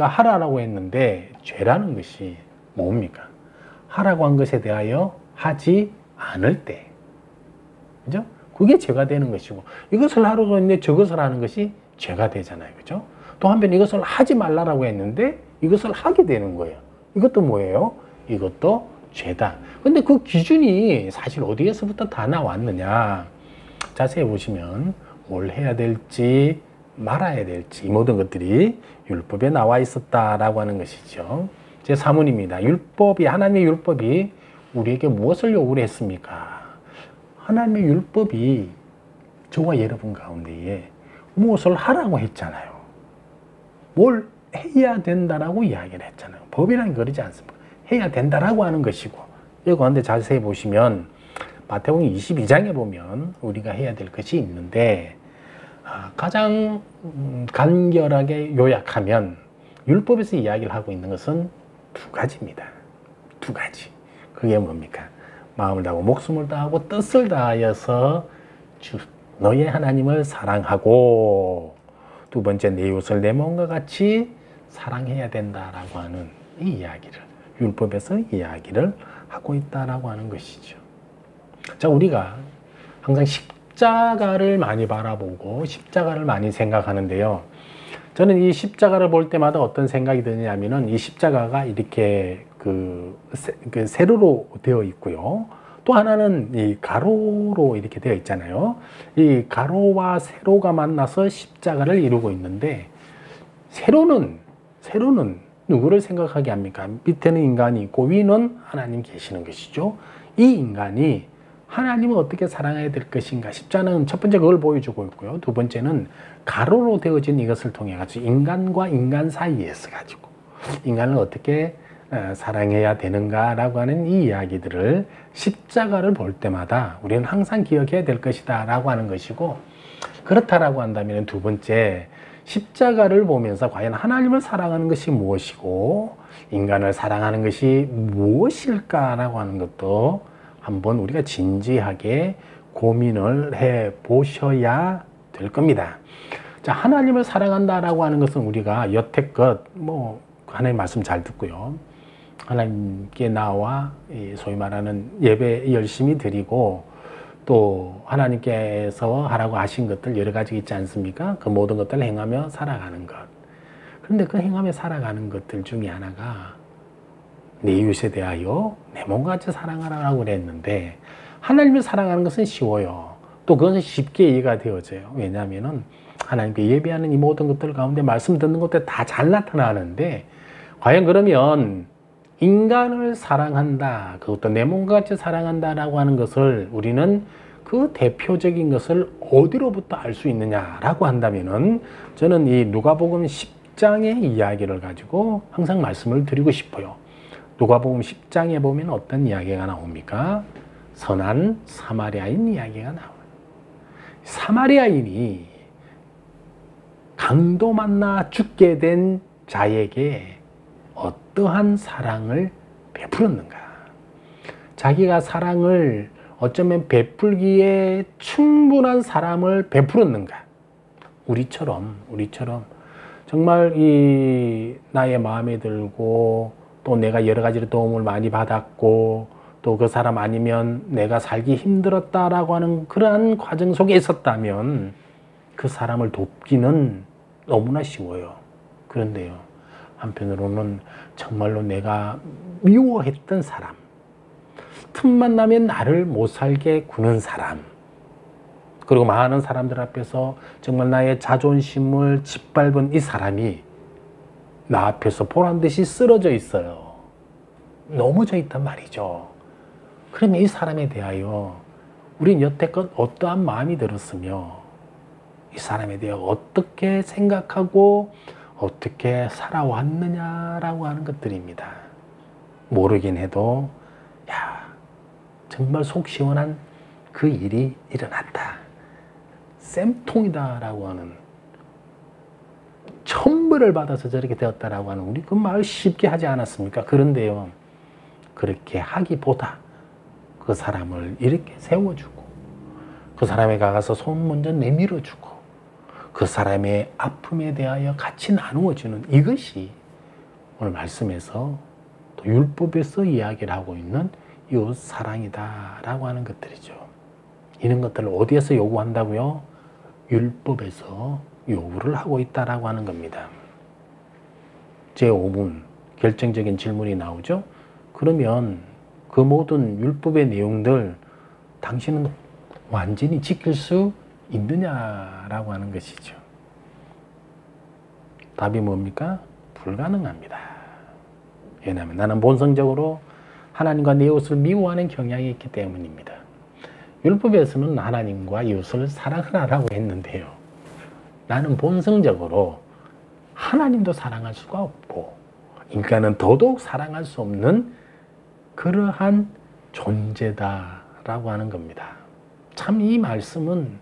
A: 하라라고 했는데 죄라는 것이 뭡니까? 하라고 한 것에 대하여 하지 않을 때. 그죠? 그게 죄가 되는 것이고, 이것을 하라고 했는데 저것을 하는 것이 죄가 되잖아요. 그죠? 또 한편 이것을 하지 말라라고 했는데 이것을 하게 되는 거예요. 이것도 뭐예요? 이것도 죄다. 근데 그 기준이 사실 어디에서부터 다 나왔느냐? 자세히 보시면 뭘 해야 될지 말아야 될지 이 모든 것들이 율법에 나와 있었다라고 하는 것이죠. 제 사문입니다. 율법이, 하나님의 율법이 우리에게 무엇을 요구를 했습니까? 하나님의 율법이 저와 여러분 가운데에 무엇을 하라고 했잖아요. 뭘 해야 된다라고 이야기를 했잖아요. 법이라는 그러지 않습니까? 해야 된다라고 하는 것이고, 여기 가운데 자세히 보시면 마태복음 22장에 보면 우리가 해야 될 것이 있는데, 가장 간결하게 요약하면 율법에서 이야기를 하고 있는 것은 두 가지입니다. 두 가지. 그게 뭡니까? 마음을 다하고 목숨을 다하고 뜻을 다하여서 너의 하나님을 사랑하고, 두 번째 내 이웃을 내 몸과 같이 사랑해야 된다라고 하는 이 이야기를 율법에서 이야기를 하고 있다라고 하는 것이죠. 자, 우리가 항상 십자가를 많이 바라보고 십자가를 많이 생각하는데요. 저는 이 십자가를 볼 때마다 어떤 생각이 드냐면은 이 십자가가 이렇게 세로로 되어 있고요. 또 하나는 이 가로로 이렇게 되어 있잖아요. 이 가로와 세로가 만나서 십자가를 이루고 있는데, 세로는 누구를 생각하게 합니까? 밑에는 인간이 있고 위는 하나님 계시는 것이죠. 이 인간이 하나님을 어떻게 사랑해야 될 것인가. 십자는 첫 번째 그걸 보여주고 있고요. 두 번째는 가로로 되어진 이것을 통해 가지고 인간과 인간 사이에서 가지고 인간을 어떻게 사랑해야 되는가라고 하는 이 이야기들을 십자가를 볼 때마다 우리는 항상 기억해야 될 것이다 라고 하는 것이고, 그렇다라고 한다면 두 번째, 십자가를 보면서 과연 하나님을 사랑하는 것이 무엇이고 인간을 사랑하는 것이 무엇일까라고 하는 것도 한번 우리가 진지하게 고민을 해 보셔야 될 겁니다. 자, 하나님을 사랑한다라고 하는 것은 우리가 여태껏 하나님 말씀 잘 듣고요, 하나님께 나와 소위 말하는 예배 열심히 드리고 또 하나님께서 하라고 하신 것들 여러 가지 있지 않습니까? 그 모든 것들을 행하며 살아가는 것. 그런데 그 행하며 살아가는 것들 중에 하나가 내 이웃에 대하여 내 몸과 같이 사랑하라고 그랬는데, 하나님을 사랑하는 것은 쉬워요. 또 그것은 쉽게 이해가 되어져요. 왜냐하면 하나님께 예배하는 이 모든 것들 가운데 말씀 듣는 것들 다 잘 나타나는데, 과연 그러면 인간을 사랑한다, 그것도 내 몸과 같이 사랑한다라고 하는 것을 우리는 그 대표적인 것을 어디로부터 알 수 있느냐라고 한다면은, 저는 이 누가복음 10장의 이야기를 가지고 항상 말씀을 드리고 싶어요. 누가복음 10장에 보면 어떤 이야기가 나옵니까? 선한 사마리아인 이야기가 나와요. 사마리아인이 강도 만나 죽게 된 자에게 어떠한 사랑을 베풀었는가? 자기가 사랑을 어쩌면 베풀기에 충분한 사랑을 베풀었는가? 우리처럼 정말 이 나의 마음에 들고 또 내가 여러 가지로 도움을 많이 받았고 또 그 사람 아니면 내가 살기 힘들었다라고 하는 그러한 과정 속에 있었다면 그 사람을 돕기는 너무나 쉬워요. 그런데요, 한편으로는 정말로 내가 미워했던 사람, 틈만 나면 나를 못 살게 구는 사람, 그리고 많은 사람들 앞에서 정말 나의 자존심을 짓밟은 이 사람이 나 앞에서 보란듯이 쓰러져 있어요. 넘어져 있단 말이죠. 그러면 이 사람에 대하여 우린 여태껏 어떠한 마음이 들었으며 이 사람에 대해 어떻게 생각하고 어떻게 살아왔느냐라고 하는 것들입니다. 모르긴 해도 정말 속 시원한 그 일이 일어났다, 쌤통이다라고 하는, 천벌을 받아서 저렇게 되었다라고 하는, 우리 그 말 쉽게 하지 않았습니까? 그런데요, 그렇게 하기보다 그 사람을 이렇게 세워주고 그 사람에 가서 손 먼저 내밀어주고 그 사람의 아픔에 대하여 같이 나누어주는 이것이 오늘 말씀에서 또 율법에서 이야기를 하고 있는 이웃 사랑이다라고 하는 것들이죠. 이런 것들을 어디에서 요구한다고요? 율법에서 요구를 하고 있다라고 하는 겁니다. 제5문 결정적인 질문이 나오죠. 그러면 그 모든 율법의 내용들 당신은 완전히 지킬 수 있느냐라고 하는 것이죠. 답이 뭡니까? 불가능합니다. 왜냐하면 나는 본성적으로 하나님과 내 이웃을 미워하는 경향이 있기 때문입니다. 율법에서는 하나님과 이웃을 사랑하라고 했는데요, 나는 본성적으로 하나님도 사랑할 수가 없고 인간은 더더욱 사랑할 수 없는 그러한 존재다라고 하는 겁니다. 참 이 말씀은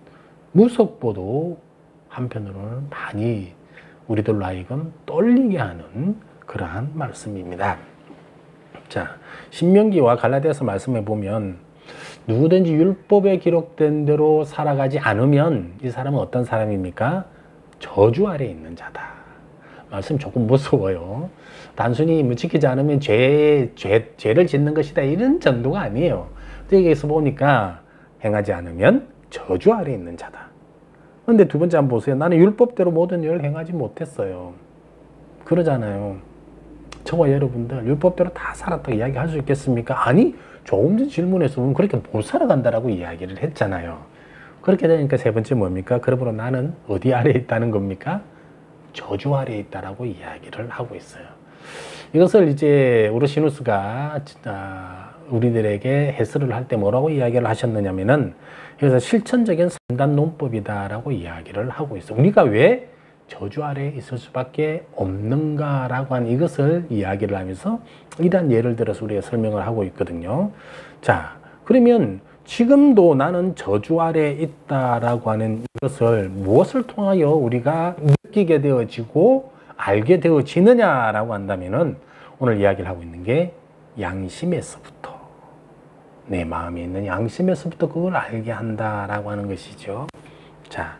A: 무섭고도 한편으로는 많이 우리들로 하여금 떨리게 하는 그러한 말씀입니다. 자, 신명기와 갈라디아서 말씀에 보면 누구든지 율법에 기록된 대로 살아가지 않으면 이 사람은 어떤 사람입니까? 저주 아래에 있는 자다. 말씀 조금 무서워요. 단순히 지키지 않으면 죄를 짓는 것이다, 이런 정도가 아니에요. 여기에서 보니까 행하지 않으면 저주 아래에 있는 자다. 그런데 두 번째 한번 보세요. 나는 율법대로 모든 일을 행하지 못했어요. 그러잖아요. 저와 여러분들 율법대로 다 살았다고 이야기할 수 있겠습니까? 아니, 조금 전 질문에서 보면 그렇게 못 살아간다라고 이야기를 했잖아요. 그렇게 되니까 세 번째 뭡니까? 그러므로 나는 어디 아래에 있다는 겁니까? 저주 아래에 있다라고 이야기를 하고 있어요. 이것을 이제 우르시누스가 우리들에게 해설을 할 때 뭐라고 이야기를 하셨느냐면은 그래서 실천적인 판단 논법이다라고 이야기를 하고 있어. 우리가 왜 저주 아래에 있을 수밖에 없는가라고 하는 이것을 이야기를 하면서 이러한 예를 들어서 우리가 설명을 하고 있거든요. 자, 그러면 지금도 나는 저주 아래에 있다라고 하는 이것을 무엇을 통하여 우리가 느끼게 되어지고 알게 되어지느냐라고 한다면은 오늘 이야기를 하고 있는 게 양심에서부터, 내 마음에 있는 양심에서부터 그걸 알게 한다라고 하는 것이죠. 자,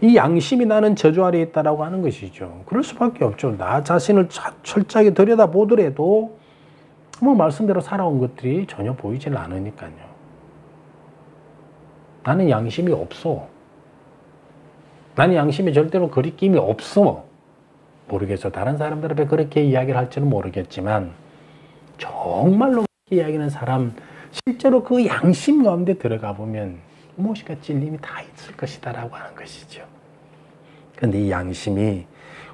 A: 이 양심이 나는 저주 아래에 있다라고 하는 것이죠. 그럴 수밖에 없죠. 나 자신을 철저하게 들여다보더라도 뭐 말씀대로 살아온 것들이 전혀 보이질 않으니까요. 나는 양심이 없어. 나는 양심이 절대로 거리낌이 없어. 모르겠어. 다른 사람들 앞에 그렇게 이야기를 할지는 모르겠지만 정말로 그렇게 이야기하는 사람, 실제로 그 양심 가운데 들어가 보면 무엇인가 찔림이 다 있을 것이다 라고 하는 것이죠. 그런데 이 양심이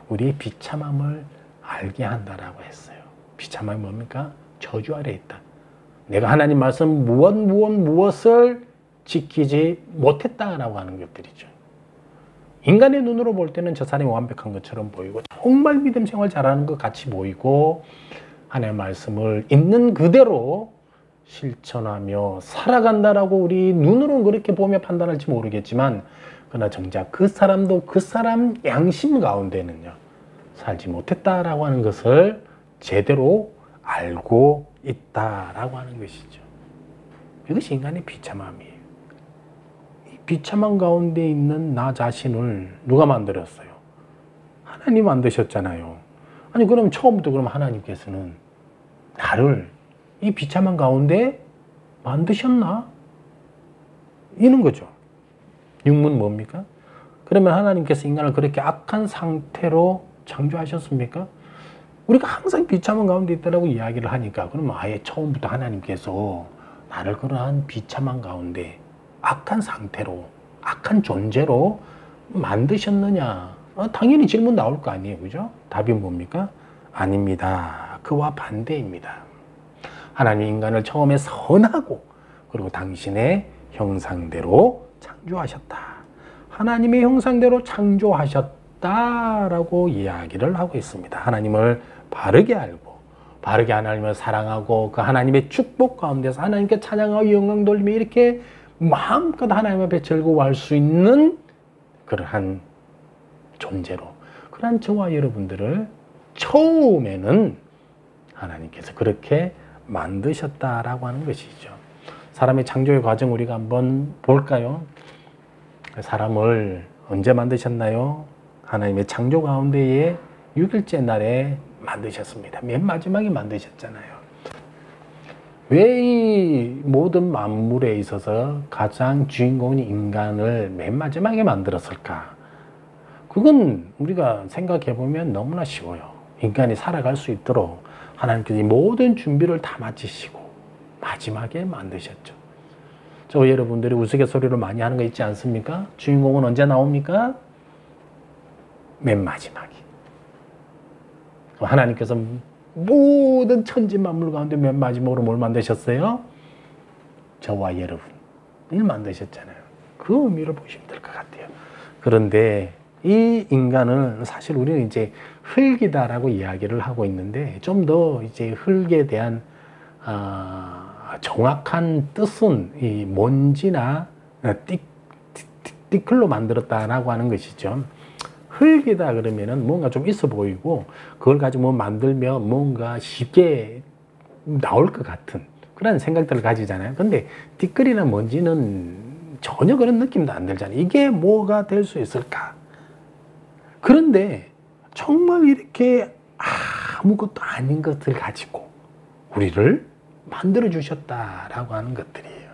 A: 우리의 비참함을 알게 한다라고 했어요. 비참함이 뭡니까? 저주 아래에 있다. 내가 하나님 말씀 무엇을 지키지 못했다라고 하는 것들이죠. 인간의 눈으로 볼 때는 저 사람이 완벽한 것처럼 보이고 정말 믿음 생활 잘하는 것 같이 보이고 하나님의 말씀을 있는 그대로 실천하며 살아간다라고 우리 눈으로는 그렇게 보며 판단할지 모르겠지만 그러나 정작 그 사람도 그 사람 양심 가운데는요 살지 못했다라고 하는 것을 제대로 알고 있다라고 하는 것이죠. 이것이 인간의 비참함이에요. 이 비참함 가운데 있는 나 자신을 누가 만들었어요? 하나님 만드셨잖아요. 아니 그럼 처음부터 그럼 하나님께서는 나를 이 비참한 가운데 만드셨나? 이런 거죠. 육문 뭡니까? 그러면 하나님께서 인간을 그렇게 악한 상태로 창조하셨습니까? 우리가 항상 비참한 가운데 있다라고 이야기를 하니까 그러면 아예 처음부터 하나님께서 나를 그러한 비참한 가운데 악한 상태로, 악한 존재로 만드셨느냐? 당연히 질문 나올 거 아니에요. 그죠? 답이 뭡니까? 아닙니다. 그와 반대입니다. 하나님 인간을 처음에 선하고 그리고 당신의 형상대로 창조하셨다. 하나님의 형상대로 창조하셨다라고 이야기를 하고 있습니다. 하나님을 바르게 알고 바르게 하나님을 사랑하고 그 하나님의 축복 가운데서 하나님께 찬양하고 영광 돌리며 이렇게 마음껏 하나님 앞에 즐거워할 수 있는 그러한 존재로 그러한 저와 여러분들을 처음에는 하나님께서 그렇게 만드셨다라고 하는 것이죠. 사람의 창조의 과정 우리가 한번 볼까요? 사람을 언제 만드셨나요? 하나님의 창조 가운데에 6일째 날에 만드셨습니다. 맨 마지막에 만드셨잖아요. 왜 이 모든 만물에 있어서 가장 주인공인 인간을 맨 마지막에 만들었을까? 그건 우리가 생각해 보면 너무나 쉬워요. 인간이 살아갈 수 있도록 하나님께서 이 모든 준비를 다 마치시고 마지막에 만드셨죠. 저 여러분들이 우스갯소리를 많이 하는 거 있지 않습니까? 주인공은 언제 나옵니까? 맨 마지막에. 하나님께서 모든 천지 만물 가운데 맨 마지막으로 뭘 만드셨어요? 저와 여러분을 만드셨잖아요. 그 의미를 보시면 될 것 같아요. 그런데 이 인간은 사실 우리는 이제 흙이다라고 이야기를 하고 있는데 좀 더 이제 흙에 대한 정확한 뜻은 이 먼지나 띠클로 만들었다라고 하는 것이죠. 흙이다 그러면은 뭔가 좀 있어 보이고 그걸 가지고 만들면 뭔가 쉽게 나올 것 같은 그런 생각들을 가지잖아요. 근데 띠끌이나 먼지는 전혀 그런 느낌도 안 들잖아요. 이게 뭐가 될 수 있을까? 그런데 정말 이렇게 아무것도 아닌 것을 가지고 우리를 만들어 주셨다라고 하는 것들이에요.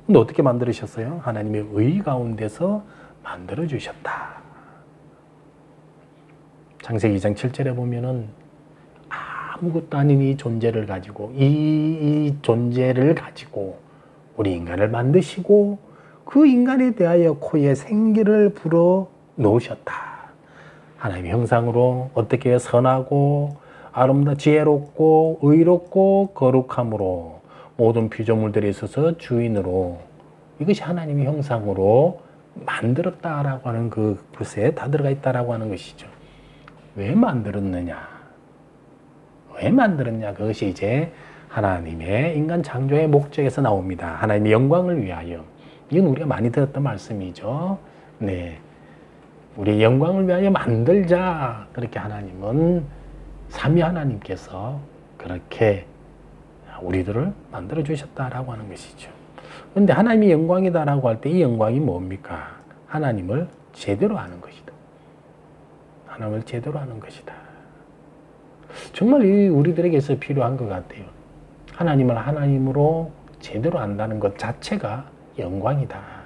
A: 근데 어떻게 만들으셨어요? 하나님의 의 가운데서 만들어 주셨다. 창세기 2장 7절에 보면은 아무것도 아닌 이 존재를 가지고 이 존재를 가지고 우리 인간을 만드시고 그 인간에 대하여 코에 생기를 불어 놓으셨다. 하나님의 형상으로 어떻게 선하고 아름답고 지혜롭고 의롭고 거룩함으로 모든 피조물들에 있어서 주인으로 이것이 하나님의 형상으로 만들었다라고 하는 그것에 다 들어가 있다라고 하는 것이죠. 왜 만들었느냐? 왜 만들었냐? 그것이 이제 하나님의 인간 창조의 목적에서 나옵니다. 하나님의 영광을 위하여. 이건 우리가 많이 들었던 말씀이죠. 네. 우리의 영광을 위하여 만들자. 그렇게 하나님은 삼위 하나님께서 그렇게 우리들을 만들어 주셨다라고 하는 것이죠. 그런데 하나님이 영광이다라고 할 때 이 영광이 뭡니까? 하나님을 제대로 아는 것이다. 하나님을 제대로 아는 것이다. 정말 이 우리들에게서 필요한 것 같아요. 하나님을 하나님으로 제대로 안다는 것 자체가 영광이다.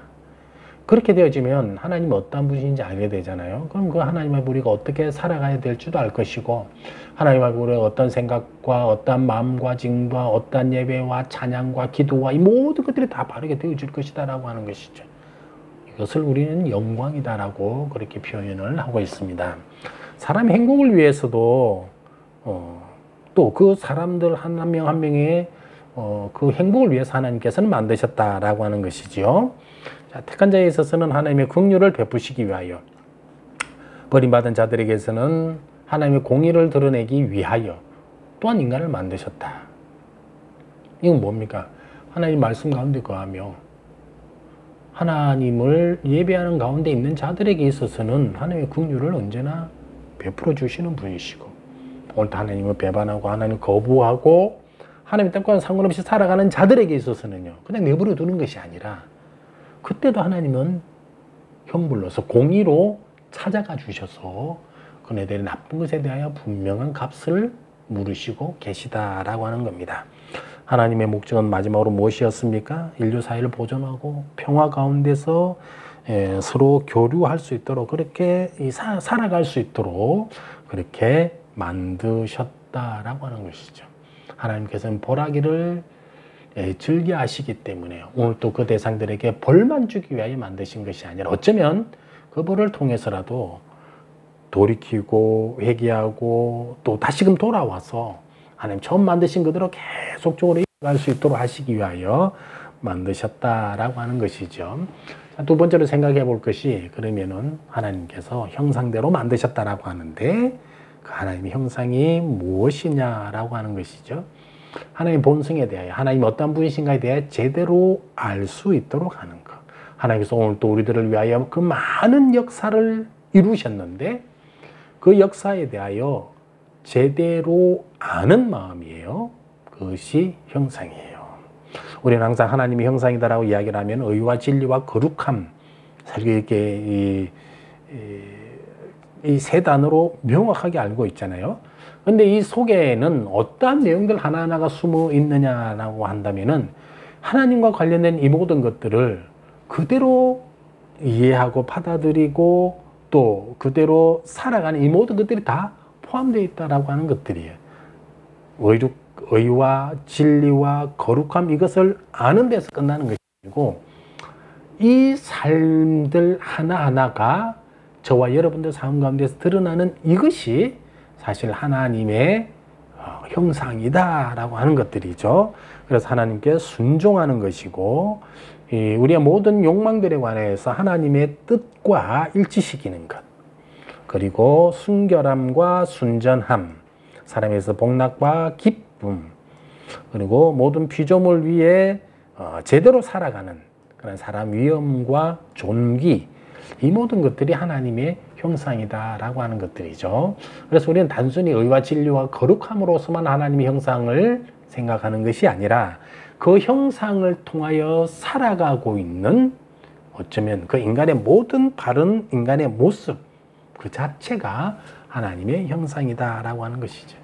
A: 그렇게 되어지면 하나님이 어떤 분이신지 알게 되잖아요. 그럼 그 하나님의 우리가 어떻게 살아가야 될지도 알 것이고, 하나님의 우리가 어떤 생각과 어떤 마음과 징과 어떤 예배와 찬양과 기도와 이 모든 것들이 다 바르게 되어질 것이다라고 하는 것이죠. 이것을 우리는 영광이다라고 그렇게 표현을 하고 있습니다. 사람의 행복을 위해서도 또 그 사람들 한 명 한 명의 그 행복을 위해서 하나님께서는 만드셨다라고 하는 것이지요. 자, 택한 자에 있어서는 하나님의 긍휼을 베푸시기 위하여, 버림받은 자들에게서는 하나님의 공의를 드러내기 위하여 또한 인간을 만드셨다. 이건 뭡니까? 하나님 말씀 가운데 거하며 하나님을 예배하는 가운데 있는 자들에게 있어서는 하나님의 긍휼을 언제나 베풀어 주시는 분이시고, 오늘도 하나님을 배반하고 하나님을 거부하고 하나님 뜻과는 상관없이 살아가는 자들에게 있어서는요, 그냥 내버려 두는 것이 아니라 그때도 하나님은 형불로서 공의로 찾아가 주셔서 그네들의 나쁜 것에 대하여 분명한 값을 물으시고 계시다라고 하는 겁니다. 하나님의 목적은 마지막으로 무엇이었습니까? 인류 사회를 보존하고 평화 가운데서 서로 교류할 수 있도록, 그렇게 살아갈 수 있도록 그렇게 만드셨다라고 하는 것이죠. 하나님께서는 벌하기를 즐겨하시기 때문에 오늘 또 그 대상들에게 벌만 주기 위하여 만드신 것이 아니라, 어쩌면 그 벌을 통해서라도 돌이키고 회개하고 또 다시금 돌아와서 하나님 처음 만드신 그대로 계속적으로 이어갈 수 있도록 하시기 위하여 만드셨다라고 하는 것이죠. 자, 두 번째로 생각해 볼 것이, 그러면은 하나님께서 형상대로 만드셨다라고 하는데 그 하나님의 형상이 무엇이냐라고 하는 것이죠. 하나님의 본성에 대하여, 하나님 어떤 분이신가에 대해 제대로 알 수 있도록 하는 것. 하나님께서 오늘 또 우리들을 위하여 그 많은 역사를 이루셨는데 그 역사에 대하여 제대로 아는 마음이에요. 그것이 형상이에요. 우리는 항상 하나님의 형상이다라고 이야기를 하면 의와 진리와 거룩함, 사실 이렇게 이 세 단어로 명확하게 알고 있잖아요. 근데 이 속에는 어떠한 내용들 하나하나가 숨어 있느냐라고 한다면은 하나님과 관련된 이 모든 것들을 그대로 이해하고 받아들이고 또 그대로 살아가는 이 모든 것들이 다 포함되어 있다라고 하는 것들이에요. 의와 진리와 거룩함, 이것을 아는 데서 끝나는 것이 아니고 이 삶들 하나하나가 저와 여러분들 삶 가운데서 드러나는 이것이 사실 하나님의 형상이다라고 하는 것들이죠. 그래서 하나님께 순종하는 것이고, 우리의 모든 욕망들에 관해서 하나님의 뜻과 일치시키는 것, 그리고 순결함과 순전함, 사람에서 복락과 기쁨, 그리고 모든 피조물 위에 제대로 살아가는 그런 사람 위엄과 존귀, 이 모든 것들이 하나님의 형상이다라고 하는 것들이죠. 그래서 우리는 단순히 의와 진리와 거룩함으로서만 하나님의 형상을 생각하는 것이 아니라 그 형상을 통하여 살아가고 있는, 어쩌면 그 인간의 모든 바른 인간의 모습 그 자체가 하나님의 형상이다라고 하는 것이죠.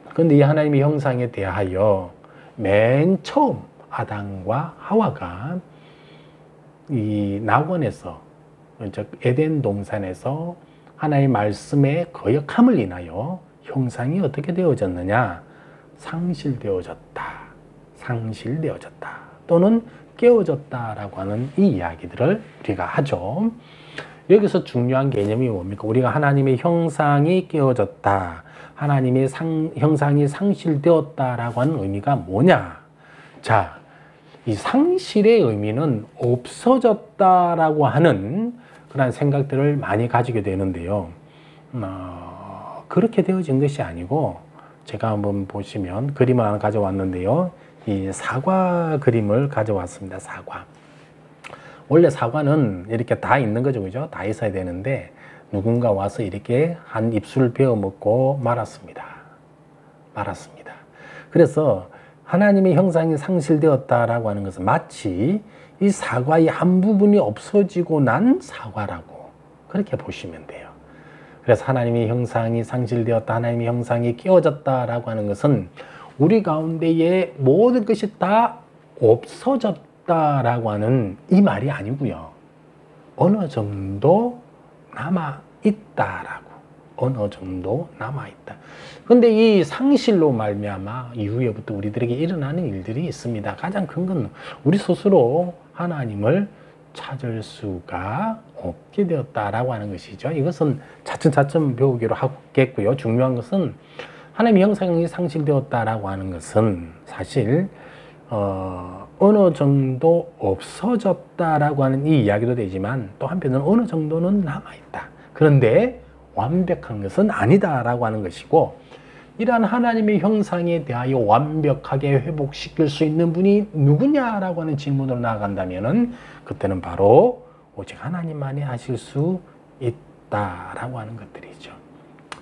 A: 그런데 이 하나님의 형상에 대하여 맨 처음 아담과 하와가 이 낙원에서, 즉 에덴 동산에서 하나님의 말씀에 거역함을 인하여 형상이 어떻게 되어졌느냐? 상실되어졌다, 상실되어졌다, 또는 깨어졌다라고 하는 이 이야기들을 우리가 하죠. 여기서 중요한 개념이 뭡니까? 우리가 하나님의 형상이 깨어졌다, 하나님의 형상이 상실되었다라고 하는 의미가 뭐냐? 자, 이 상실의 의미는 없어졌다라고 하는 그런 생각들을 많이 가지게 되는데요. 그렇게 되어진 것이 아니고, 제가 한번 보시면 그림을 하나 가져왔는데요. 이 사과 그림을 가져왔습니다. 사과. 원래 사과는 이렇게 다 있는 거죠. 그죠? 다 있어야 되는데, 누군가 와서 이렇게 한 입술을 베어 먹고 말았습니다. 말았습니다. 그래서 하나님의 형상이 상실되었다라고 하는 것은 마치 이 사과의 한 부분이 없어지고 난 사과라고 그렇게 보시면 돼요. 그래서 하나님의 형상이 상실되었다, 하나님의 형상이 깨어졌다라고 하는 것은 우리 가운데의 모든 것이 다 없어졌다라고 하는 이 말이 아니고요. 어느 정도 남아있다라고. 어느 정도 남아있다. 근데 이 상실로 말미암아 이후에부터 우리들에게 일어나는 일들이 있습니다. 가장 큰 건 우리 스스로 하나님을 찾을 수가 없게 되었다라고 하는 것이죠. 이것은 차츰차츰 배우기로 하겠고요. 중요한 것은 하나님의 형상이 상실되었다라고 하는 것은 사실 어느 정도 없어졌다라고 하는 이 이야기도 되지만 또 한편은 어느 정도는 남아있다. 그런데 완벽한 것은 아니다라고 하는 것이고, 이러한 하나님의 형상에 대하여 완벽하게 회복시킬 수 있는 분이 누구냐라고 하는 질문으로 나아간다면은 그때는 바로 오직 하나님만이 하실 수 있다라고 하는 것들이죠.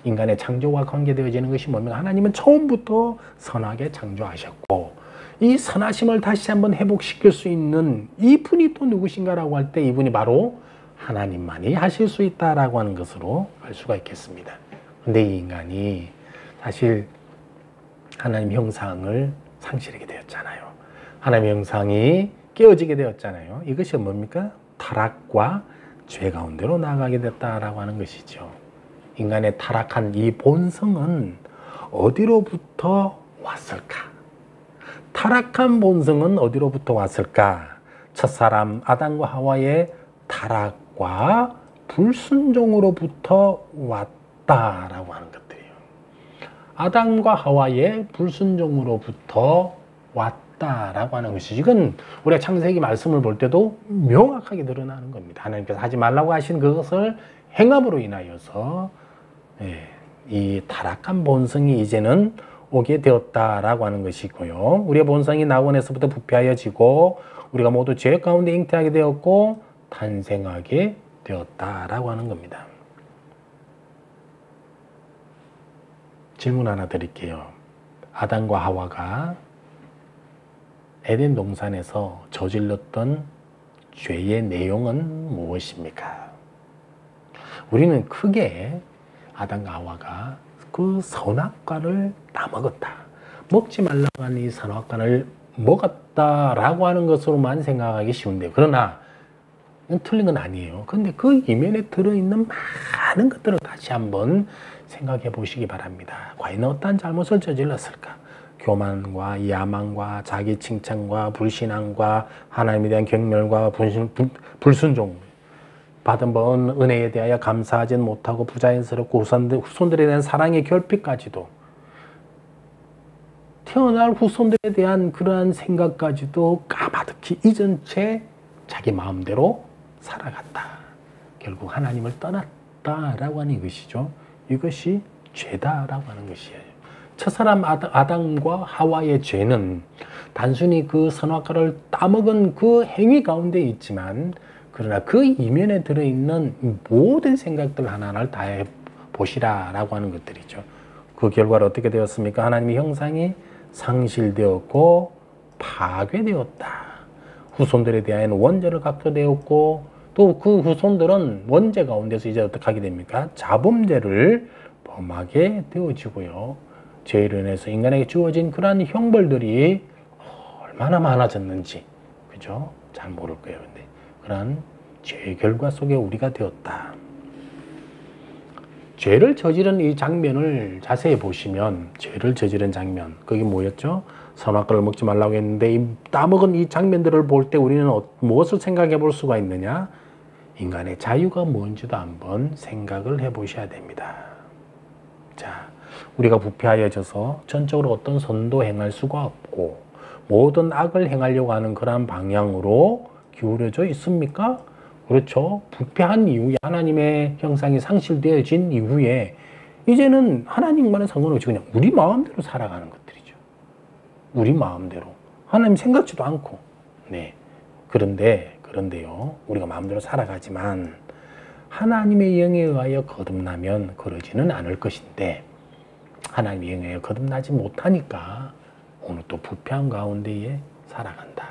A: 인간의 창조와 관계되어지는 것이 뭡니까? 하나님은 처음부터 선하게 창조하셨고, 이 선하심을 다시 한번 회복시킬 수 있는 이 분이 또 누구신가라고 할 때 이분이 바로 하나님만이 하실 수 있다라고 하는 것으로 알 수가 있겠습니다. 근데 이 인간이 사실 하나님 형상을 상실하게 되었잖아요. 하나님의 형상이 깨어지게 되었잖아요. 이것이 뭡니까? 타락과 죄 가운데로 나가게 됐다라고 하는 것이죠. 인간의 타락한 이 본성은 어디로부터 왔을까? 타락한 본성은 어디로부터 왔을까? 첫사람 아담과 하와의 타락과 불순종으로부터 왔다라고 하는 것들이에요. 아담과 하와의 불순종으로부터 왔다라고 하는 것이죠. 이건 우리가 창세기 말씀을 볼 때도 명확하게 드러나는 겁니다. 하나님께서 하지 말라고 하신 그것을 행함으로 인하여서 이 타락한 본성이 이제는 오게 되었다라고 하는 것이고요. 우리의 본성이 낙원에서부터 부패하여지고 우리가 모두 죄 가운데 잉태하게 되었고 탄생하게 되었다라고 하는 겁니다. 질문 하나 드릴게요. 아담과 하와가 에덴 동산에서 저질렀던 죄의 내용은 무엇입니까? 우리는 크게 아담과 하와가 그 선악과를 따먹었다, 먹지 말라고 하는 이 선악과를 먹었다라고 하는 것으로만 생각하기 쉬운데요. 그러나 이건 틀린 건 아니에요. 그런데 그 이면에 들어있는 많은 것들을 다시 한번 생각해 보시기 바랍니다. 과연 어떤 잘못을 저질렀을까? 교만과 야망과 자기 칭찬과 불신앙과 하나님에 대한 경멸과 불순종, 받은 번 은혜에 대하여 감사하지 못하고 부자연스럽고 후손들에 대한 사랑의 결핍까지도, 태어날 후손들에 대한 그러한 생각까지도 까마득히 잊은 채 자기 마음대로 살아갔다. 결국 하나님을 떠났다라고 하는 것이죠. 이것이 죄다라고 하는 것이에요. 첫사람 아담과 하와의 죄는 단순히 그 선악과를 따먹은 그 행위 가운데 있지만, 그러나 그 이면에 들어있는 모든 생각들 하나하나를 다 해보시라라고 하는 것들이죠. 그 결과로 어떻게 되었습니까? 하나님의 형상이 상실되었고 파괴되었다. 후손들에 대한 원죄를 갖게 되었고, 또 그 후손들은 원죄 가운데서 이제 어떻게 하게 됩니까? 자범죄를 범하게 되어지고요. 죄로 인해서 인간에게 주어진 그러한 형벌들이 얼마나 많아졌는지, 그죠? 잘 모를 거예요. 근데 그러한 죄의 결과 속에 우리가 되었다. 죄를 저지른 이 장면을 자세히 보시면, 죄를 저지른 장면, 그게 뭐였죠? 선악과를 먹지 말라고 했는데 이 따먹은 이 장면들을 볼 때 우리는 무엇을 생각해 볼 수가 있느냐? 인간의 자유가 뭔지도 한번 생각을 해 보셔야 됩니다. 자, 우리가 부패하여져서 전적으로 어떤 선도 행할 수가 없고 모든 악을 행하려고 하는 그러한 방향으로 기울어져 있습니까? 그렇죠. 부패한 이후에 하나님의 형상이 상실되어진 이후에 이제는 하나님과는 상관없이 그냥 우리 마음대로 살아가는 것들이죠. 우리 마음대로. 하나님 생각지도 않고. 네. 그런데요. 우리가 마음대로 살아가지만 하나님의 영에 의하여 거듭나면 그러지는 않을 것인데 하나님의 영에 의하여 거듭나지 못하니까 오늘 또 부패한 가운데에 살아간다.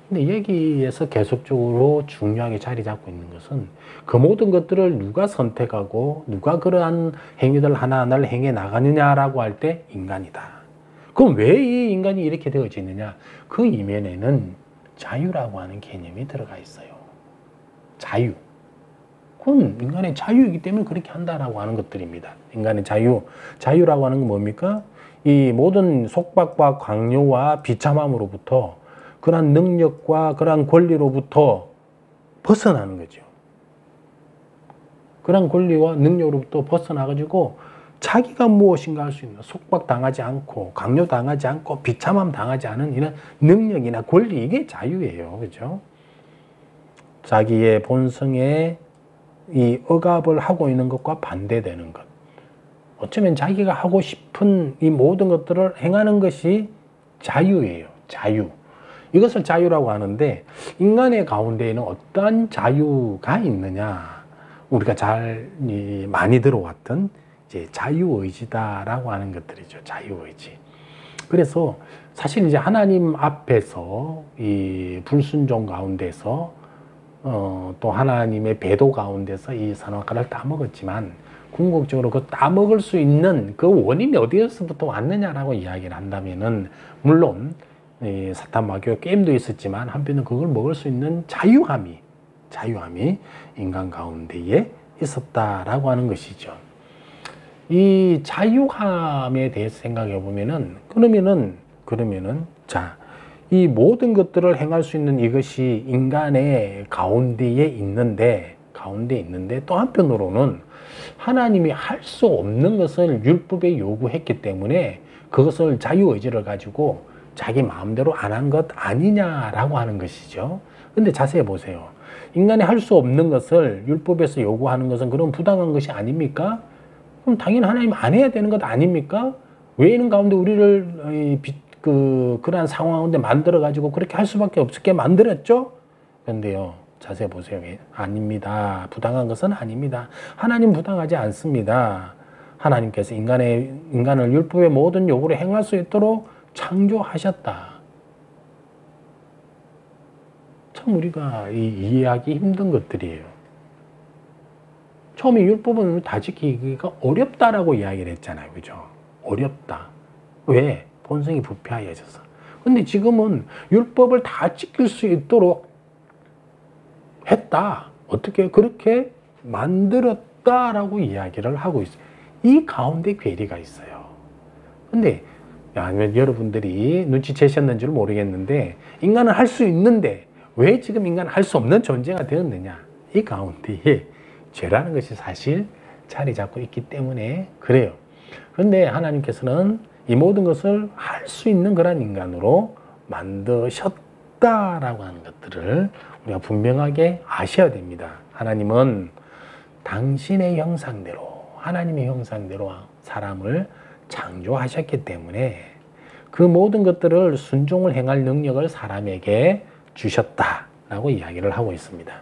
A: 근데 여기에서 계속적으로 중요하게 자리 잡고 있는 것은 그 모든 것들을 누가 선택하고 누가 그러한 행위들 하나하나를 행해 나가느냐라고 할 때 인간이다. 그럼 왜 이 인간이 이렇게 되어지느냐? 그 이면에는 자유라고 하는 개념이 들어가 있어요. 자유. 그건 인간의 자유이기 때문에 그렇게 한다라고 하는 것들입니다. 인간의 자유. 자유라고 하는 건 뭡니까? 이 모든 속박과 강요와 비참함으로부터 그러한 능력과 그러한 권리로부터 벗어나는 거죠. 그러한 권리와 능력으로부터 벗어나가지고 자기가 무엇인가 할 수 있는 속박당하지 않고 강요당하지 않고 비참함 당하지 않은 이런 능력이나 권리, 이게 자유예요. 그죠? 자기의 본성에 이 억압을 하고 있는 것과 반대되는 것. 어쩌면 자기가 하고 싶은 이 모든 것들을 행하는 것이 자유예요. 자유. 이것을 자유라고 하는데 인간의 가운데에는 어떠한 자유가 있느냐? 우리가 잘 많이 들어왔던 이제 자유의지다라고 하는 것들이죠. 자유의지. 그래서 사실 이제 하나님 앞에서 이 불순종 가운데서 또 하나님의 배도 가운데서 이 선악과를 따먹었지만 궁극적으로 그 따먹을 수 있는 그 원인이 어디에서부터 왔느냐라고 이야기를 한다면은 물론 사탄 마귀와 게임도 있었지만 한편은 그걸 먹을 수 있는 자유함이 인간 가운데에 있었다라고 하는 것이죠. 이 자유함에 대해서 생각해 보면은 그러면은 자, 이 모든 것들을 행할 수 있는 이것이 인간의 가운데에 있는데 또 한편으로는 하나님이 할 수 없는 것을 율법에 요구했기 때문에 그것을 자유의지를 가지고 자기 마음대로 안 한 것 아니냐라고 하는 것이죠. 근데 자세히 보세요. 인간이 할 수 없는 것을 율법에서 요구하는 것은 그럼 부당한 것이 아닙니까? 그럼 당연히 하나님 안 해야 되는 것 아닙니까? 왜 이런 가운데 우리를 그러한 상황 가운데 만들어가지고 그렇게 할 수밖에 없게 만들었죠? 그런데요, 자세히 보세요. 아닙니다. 부당한 것은 아닙니다. 하나님 부당하지 않습니다. 하나님께서 인간을 율법의 모든 요구를 행할 수 있도록 창조하셨다. 참 우리가 이해하기 힘든 것들이에요. 처음에 율법은 다 지키기가 어렵다라고 이야기를 했잖아요. 그죠? 어렵다. 왜? 본성이 부패하여져서. 근데 지금은 율법을 다 지킬 수 있도록 했다. 어떻게? 그렇게 만들었다라고 이야기를 하고 있어요. 이 가운데 괴리가 있어요. 근데 여러분들이 눈치채셨는지는 모르겠는데 인간은 할 수 있는데 왜 지금 인간은 할 수 없는 존재가 되었느냐? 이 가운데에 죄라는 것이 사실 자리 잡고 있기 때문에 그래요. 그런데 하나님께서는 이 모든 것을 할 수 있는 그런 인간으로 만드셨다라고 하는 것들을 우리가 분명하게 아셔야 됩니다. 하나님은 당신의 형상대로, 하나님의 형상대로 사람을 창조하셨기 때문에 그 모든 것들을 순종을 행할 능력을 사람에게 주셨다라고 이야기를 하고 있습니다.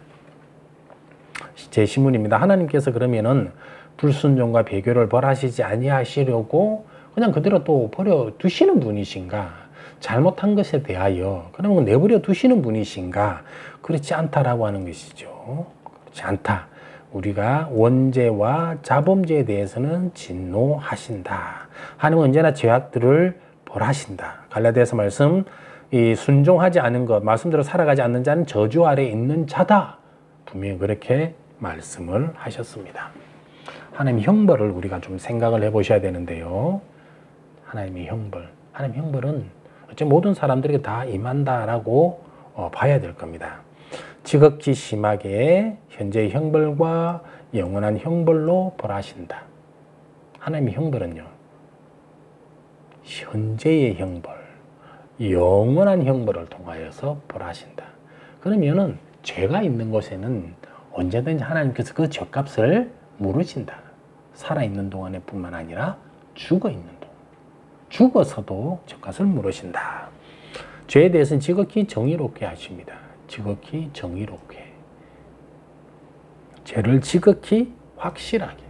A: 제 시문입니다. 하나님께서 그러면은 불순종과 배교를 벌하시지 아니하시려고 그냥 그대로 또 버려 두시는 분이신가? 잘못한 것에 대하여 그러면 내버려 두시는 분이신가? 그렇지 않다라고 하는 것이죠. 그렇지 않다. 우리가 원죄와 자범죄에 대해서는 진노하신다. 하나님은 언제나 죄악들을 벌하신다. 갈라디아서 말씀, 이 순종하지 않은 것, 말씀대로 살아가지 않는 자는 저주 아래에 있는 자다. 분명히 그렇게 말씀을 하셨습니다. 하나님의 형벌을 우리가 좀 생각을 해보셔야 되는데요. 하나님의 형벌. 하나님의 형벌은 어째 모든 사람들에게 다 임한다라고 봐야 될 겁니다. 지극히 심하게 현재의 형벌과 영원한 형벌로 벌하신다. 하나님의 형벌은요, 현재의 형벌, 영원한 형벌을 통하여서 벌하신다. 그러면은 죄가 있는 곳에는 언제든지 하나님께서 그 죄값을 물으신다. 살아있는 동안에 뿐만 아니라 죽어있는 동안. 죽어서도 죄값을 물으신다. 죄에 대해서는 지극히 정의롭게 하십니다. 지극히 정의롭게. 죄를 지극히 확실하게.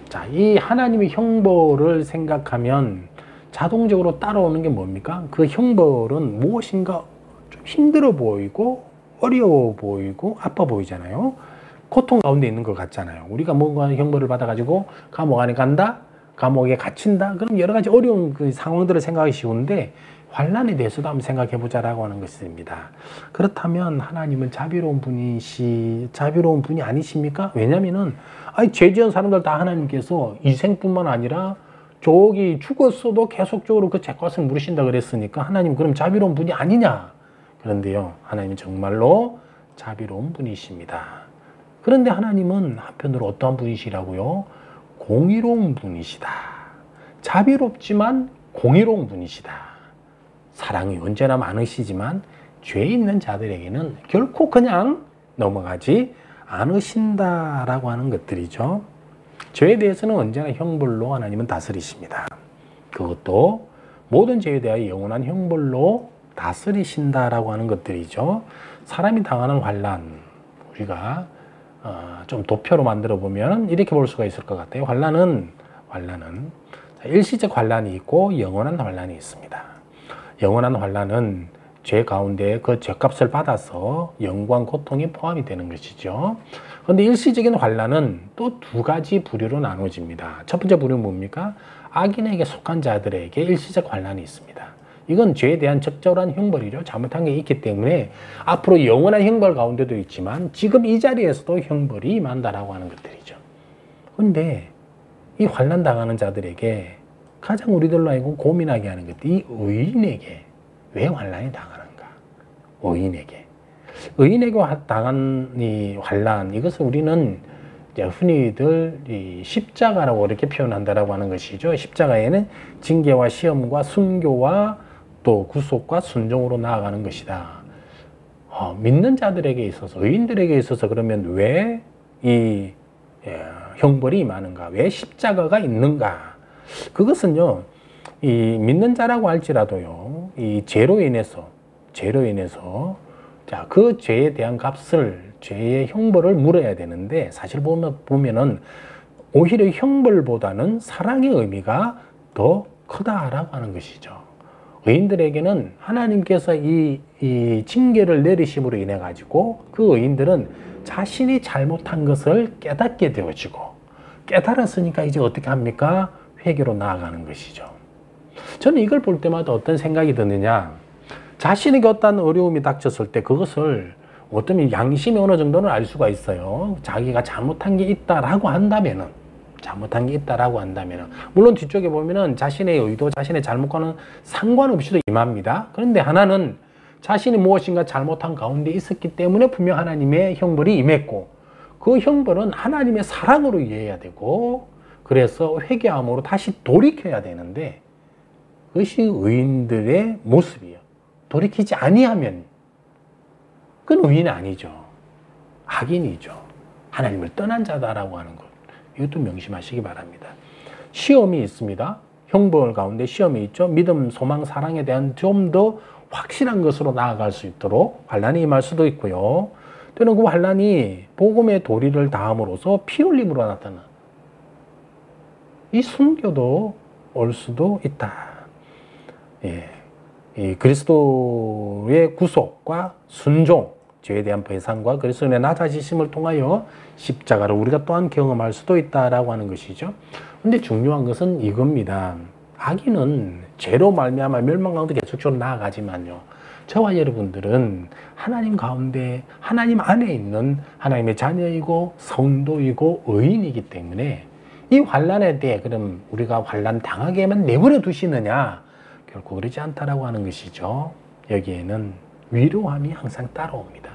A: 자, 이 하나님의 형벌을 생각하면 자동적으로 따라오는 게 뭡니까? 그 형벌은 무엇인가 좀 힘들어 보이고 어려워 보이고 아파 보이잖아요. 고통 가운데 있는 것 같잖아요. 우리가 뭔가 형벌을 받아가지고 감옥 안에 간다? 감옥에 gat힌다? 그럼 여러 가지 어려운 그 상황들을 생각하기 쉬운데 환난에 대해서도 한번 생각해 보자라고 하는 것입니다. 그렇다면 하나님은 자비로운 분이 아니십니까? 왜냐면은 죄 지은 사람들 다 하나님께서 이 생뿐만 아니라 저기 죽었어도 계속적으로 그 죄값을 물으신다 그랬으니까 하나님 그럼 자비로운 분이 아니냐? 그런데요, 하나님은 정말로 자비로운 분이십니다. 그런데 하나님은 한편으로 어떠한 분이시라고요? 공의로운 분이시다. 자비롭지만 공의로운 분이시다. 사랑이 언제나 많으시지만 죄 있는 자들에게는 결코 그냥 넘어가지 않으신다라고 하는 것들이죠. 죄에 대해서는 언제나 형벌로 하나님은 다스리십니다. 그것도 모든 죄에 대하여 영원한 형벌로 다스리신다라고 하는 것들이죠. 사람이 당하는 환난, 우리가 좀 도표로 만들어 보면 이렇게 볼 수가 있을 것 같아요. 환난은 일시적 환난이 있고 영원한 환난이 있습니다. 영원한 환난은 죄 가운데 그 죄값을 받아서 영광, 고통이 포함이 되는 것이죠. 그런데 일시적인 환난은 또 두 가지 부류로 나눠집니다. 첫 번째 부류는 뭡니까? 악인에게 속한 자들에게 일시적 환난이 있습니다. 이건 죄에 대한 적절한 형벌이죠. 잘못한 게 있기 때문에 앞으로 영원한 형벌 가운데도 있지만 지금 이 자리에서도 형벌이 임한다라고 하는 것들이죠. 그런데 이 환난 당하는 자들에게 가장 우리들로 하여금 고민하게 하는 것도 이 의인에게 왜 환난이 당하는가? 의인에게 당한 이 환난, 이것을 우리는 이제 흔히들 이 십자가라고 이렇게 표현한다라고 하는 것이죠. 십자가에는 징계와 시험과 순교와 또 구속과 순종으로 나아가는 것이다. 믿는 자들에게 있어서, 의인들에게 있어서 그러면 왜 이 형벌이 임하는가? 왜 십자가가 있는가? 그것은요, 이 믿는 자라고 할지라도요, 이 죄로 인해서, 자, 그 죄에 대한 값을, 죄의 형벌을 물어야 되는데, 사실 보면은, 오히려 형벌보다는 사랑의 의미가 더 크다라고 하는 것이죠. 의인들에게는 하나님께서 이 징계를 내리심으로 인해 가지고, 그 의인들은 자신이 잘못한 것을 깨닫게 되어지고, 깨달았으니까 이제 어떻게 합니까? 회개로 나아가는 것이죠. 저는 이걸 볼 때마다 어떤 생각이 드느냐, 자신에게 어떤 어려움이 닥쳤을 때 그것을 어쩌면 양심이 어느 정도는 알 수가 있어요. 자기가 잘못한 게 있다라고 한다면은, 물론 뒤쪽에 보면은 자신의 의도, 자신의 잘못과는 상관없이도 임합니다. 그런데 하나는 자신이 무엇인가 잘못한 가운데 있었기 때문에 분명 하나님의 형벌이 임했고, 그 형벌은 하나님의 사랑으로 이해해야 되고, 그래서 회개함으로 다시 돌이켜야 되는데, 그것이 의인들의 모습이에요. 돌이키지 아니하면 그건 의인이 아니죠. 악인이죠. 하나님을 떠난 자다라고 하는 것, 이것도 명심하시기 바랍니다. 시험이 있습니다. 형벌 가운데 시험이 있죠. 믿음, 소망, 사랑에 대한 좀 더 확실한 것으로 나아갈 수 있도록 환난이 임할 수도 있고요. 또는 그 환난이 복음의 도리를 다함으로써 피 흘림으로 나타나 이 순교도 올 수도 있다. 이 그리스도의 구속과 순종, 죄에 대한 배상과 그리스도의 낮아지심을 통하여 십자가를 우리가 또한 경험할 수도 있다라고 하는 것이죠. 근데 중요한 것은 이겁니다. 악인은 죄로 말미암아 멸망 가운데 계속적으로 나아가지만요, 저와 여러분들은 하나님 가운데, 하나님 안에 있는 하나님의 자녀이고 성도이고 의인이기 때문에 이 환난에 대해 그럼 우리가 환난 당하게만 내버려 두시느냐? 결코 그러지 않다라고 하는 것이죠. 여기에는 위로함이 항상 따라옵니다.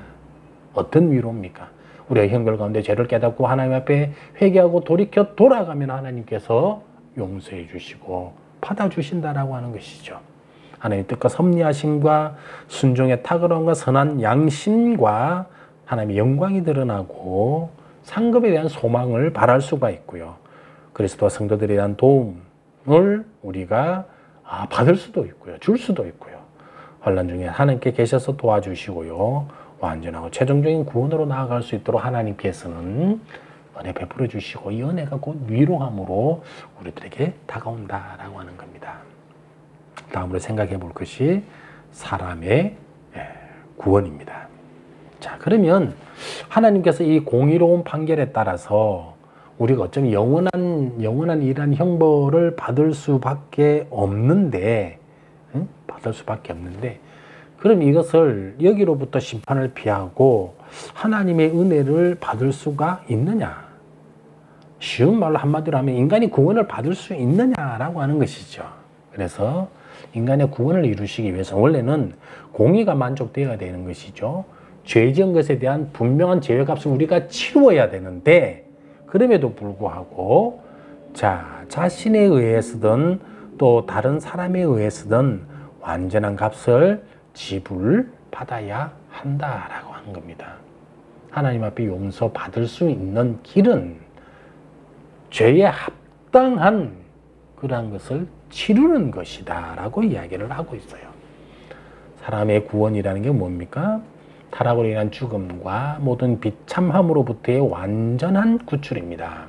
A: 어떤 위로입니까? 우리가 형벌 가운데 죄를 깨닫고 하나님 앞에 회개하고 돌이켜 돌아가면 하나님께서 용서해 주시고 받아주신다라고 하는 것이죠. 하나님의 뜻과 섭리하심과 순종의 탁월함과 선한 양심과 하나님의 영광이 드러나고 상급에 대한 소망을 바랄 수가 있고요. 그리스도와 성도들에 대한 도움을 우리가 받을 수도 있고요. 줄 수도 있고요. 환난 중에 하나님께 계셔서 도와주시고요. 완전하고 최종적인 구원으로 나아갈 수 있도록 하나님께서는 은혜 베풀어 주시고 이 은혜가 곧 위로함으로 우리들에게 다가온다라고 하는 겁니다. 다음으로 생각해 볼 것이 사람의 구원입니다. 자, 그러면 하나님께서 이 공의로운 판결에 따라서 우리가 어쩌면 영원한 이러한 형벌을 받을 수밖에 없는데, 그럼 이것을 여기로부터 심판을 피하고 하나님의 은혜를 받을 수가 있느냐? 쉬운 말로 한마디로 하면 인간이 구원을 받을 수 있느냐라고 하는 것이죠. 그래서 인간의 구원을 이루시기 위해서 원래는 공의가 만족되어야 되는 것이죠. 죄 지은 것에 대한 분명한 죄값을 우리가 치루어야 되는데, 그럼에도 불구하고 자신에 의해서든 또 다른 사람에 의해서든 완전한 값을 지불받아야 한다라고 하는 겁니다. 하나님 앞에 용서받을 수 있는 길은 죄에 합당한 그러한 것을 치르는 것이다 라고 이야기를 하고 있어요. 사람의 구원이라는 게 뭡니까? 타락으로 인한 죽음과 모든 비참함으로부터의 완전한 구출입니다.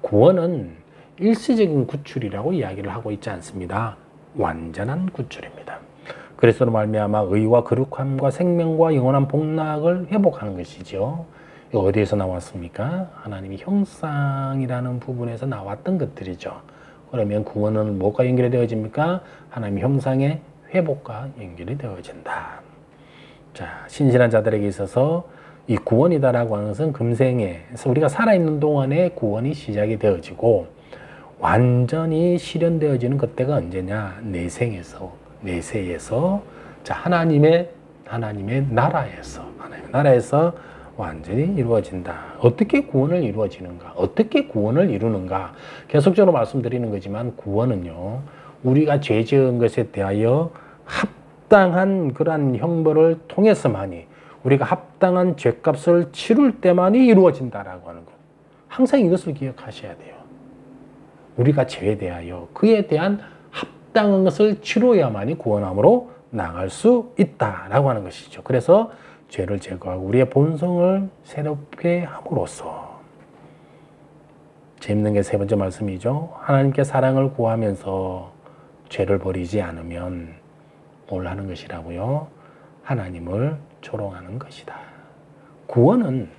A: 구원은 일시적인 구출이라고 이야기를 하고 있지 않습니다. 완전한 구출입니다. 그리스도로 말미암아 의와 거룩함과 생명과 영원한 복락을 회복하는 것이죠. 이거 어디에서 나왔습니까? 하나님의 형상이라는 부분에서 나왔던 것들이죠. 그러면 구원은 뭐가 연결이 되어집니까? 하나님의 형상의 회복과 연결이 되어진다. 자, 신실한 자들에게 있어서 이 구원이다라고 하는 것은 금생에서 우리가 살아있는 동안에 구원이 시작이 되어지고 완전히 실현되어지는 그때가 언제냐? 내세에서 자, 하나님의 나라에서 완전히 이루어진다. 어떻게 구원을 이루어지는가? 어떻게 구원을 이루는가? 계속적으로 말씀드리는 거지만 구원은요, 우리가 죄 지은 것에 대하여 합당한 그러한 형벌을 통해서만이, 우리가 합당한 죄값을 치룰 때만이 이루어진다라고 하는 것. 항상 이것을 기억하셔야 돼요. 우리가 죄에 대하여 그에 대한 합당한 것을 치루어야만이 구원함으로 나갈 수 있다라고 하는 것이죠. 그래서 죄를 제거하고 우리의 본성을 새롭게 함으로써, 재밌는 게 세 번째 말씀이죠. 하나님께 사랑을 구하면서 죄를 버리지 않으면 뭘 하는 것이라고요? 하나님을 조롱하는 것이다. 구원은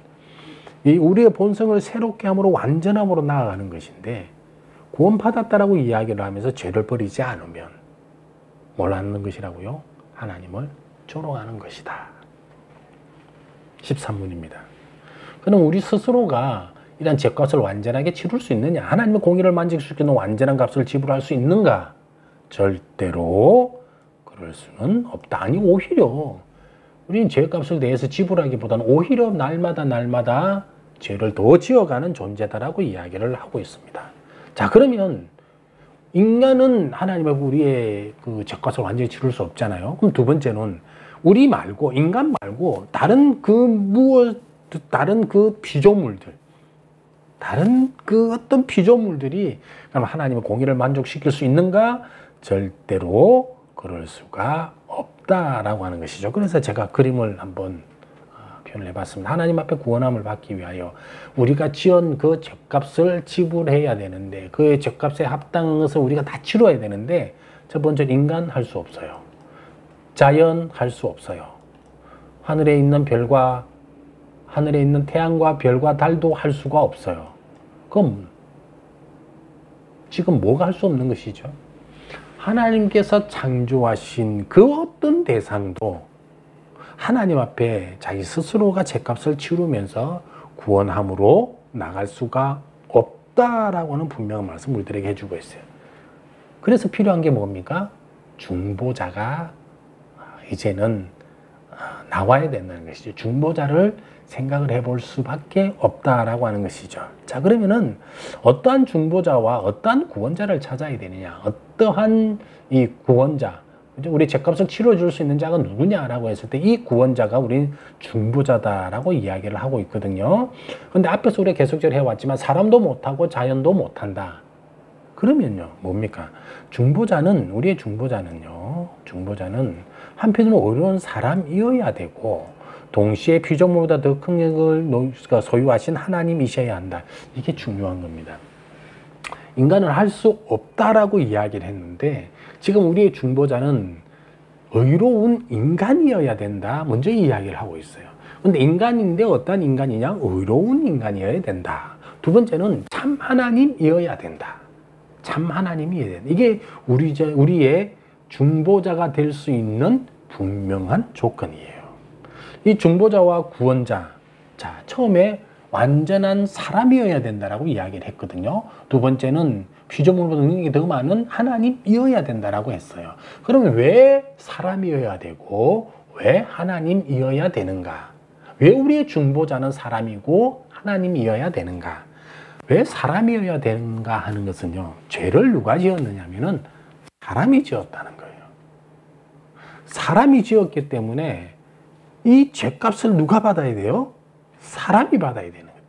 A: 우리의 본성을 새롭게 함으로 완전함으로 나아가는 것인데, 구원받았다라고 이야기를 하면서 죄를 버리지 않으면 뭘 하는 것이라고요? 하나님을 조롱하는 것이다. 13문입니다. 그럼 우리 스스로가 이런 죄값을 완전하게 치룰 수 있느냐? 하나님의 공의를 만족시키는 완전한 값을 지불할 수 있는가? 절대로 그럴 수는 없다. 아니, 오히려 우리는 죄값을 내서 지불하기보다는 오히려 날마다 죄를 더 지어가는 존재다라고 이야기를 하고 있습니다. 자, 그러면 인간은 하나님 앞에 우리의 그 죄값을 완전히 치룰 수 없잖아요. 그럼 두 번째는 우리 말고, 인간 말고 다른 그 피조물들, 다른 그 어떤 피조물들이 그럼 하나님의 공의를 만족시킬 수 있는가? 절대로 그럴 수가 없다라고 하는 것이죠. 그래서 제가 그림을 한번 표현을 해봤습니다. 하나님 앞에 구원함을 받기 위하여 우리가 지은 그 죄값을 지불해야 되는데, 그의 죄값에 합당한 것을 우리가 다 치러야 되는데, 첫 번째 인간 할 수 없어요. 자연 할 수 없어요. 하늘에 있는 태양과 별과 달도 할 수가 없어요. 그럼 지금 뭐가 할 수 없는 것이죠? 하나님께서 창조하신 그 어떤 대상도 하나님 앞에 자기 스스로가 죄값을 치르면서 구원함으로 나갈 수가 없다라고 하는 분명한 말씀 우리들에게 해주고 있어요. 그래서 필요한 게 뭡니까? 중보자가 이제는 나와야 된다는 것이죠. 중보자를 생각을 해볼 수밖에 없다라고 하는 것이죠. 자, 그러면은 어떠한 중보자와 어떠한 구원자를 찾아야 되느냐? 어떠한 이 구원자, 우리 죗값을 치러줄 수 있는 자가 누구냐라고 했을 때 이 구원자가 우리 중보자다라고 이야기를 하고 있거든요. 그런데 앞에서 우리가 계속적으로 해왔지만 사람도 못하고 자연도 못한다. 그러면요, 뭡니까? 우리의 중보자는 한편으로 어려운 사람이어야 되고, 동시에 피조물보다 더 큰 영역을 소유하신 하나님이셔야 한다. 이게 중요한 겁니다. 인간은 할 수 없다라고 이야기를 했는데, 지금 우리의 중보자는 의로운 인간이어야 된다. 먼저 이야기를 하고 있어요. 근데 인간인데 어떤 인간이냐? 의로운 인간이어야 된다. 두 번째는 참 하나님이어야 된다. 참 하나님이어야 된다. 이게 우리의 중보자가 될 수 있는 분명한 조건이에요. 이 중보자와 구원자, 자, 처음에 완전한 사람이어야 된다라고 이야기를 했거든요. 두 번째는 피조물보다 능력이 더 많은 하나님이어야 된다라고 했어요. 그러면 왜 사람이어야 되고 왜 하나님이어야 되는가? 왜 우리의 중보자는 사람이고 하나님이어야 되는가? 왜 사람이어야 되는가 하는 것은요, 죄를 누가 지었느냐면은 사람이 지었다는 거예요. 사람이 지었기 때문에 이 죄값을 누가 받아야 돼요? 사람이 받아야 되는 거예요.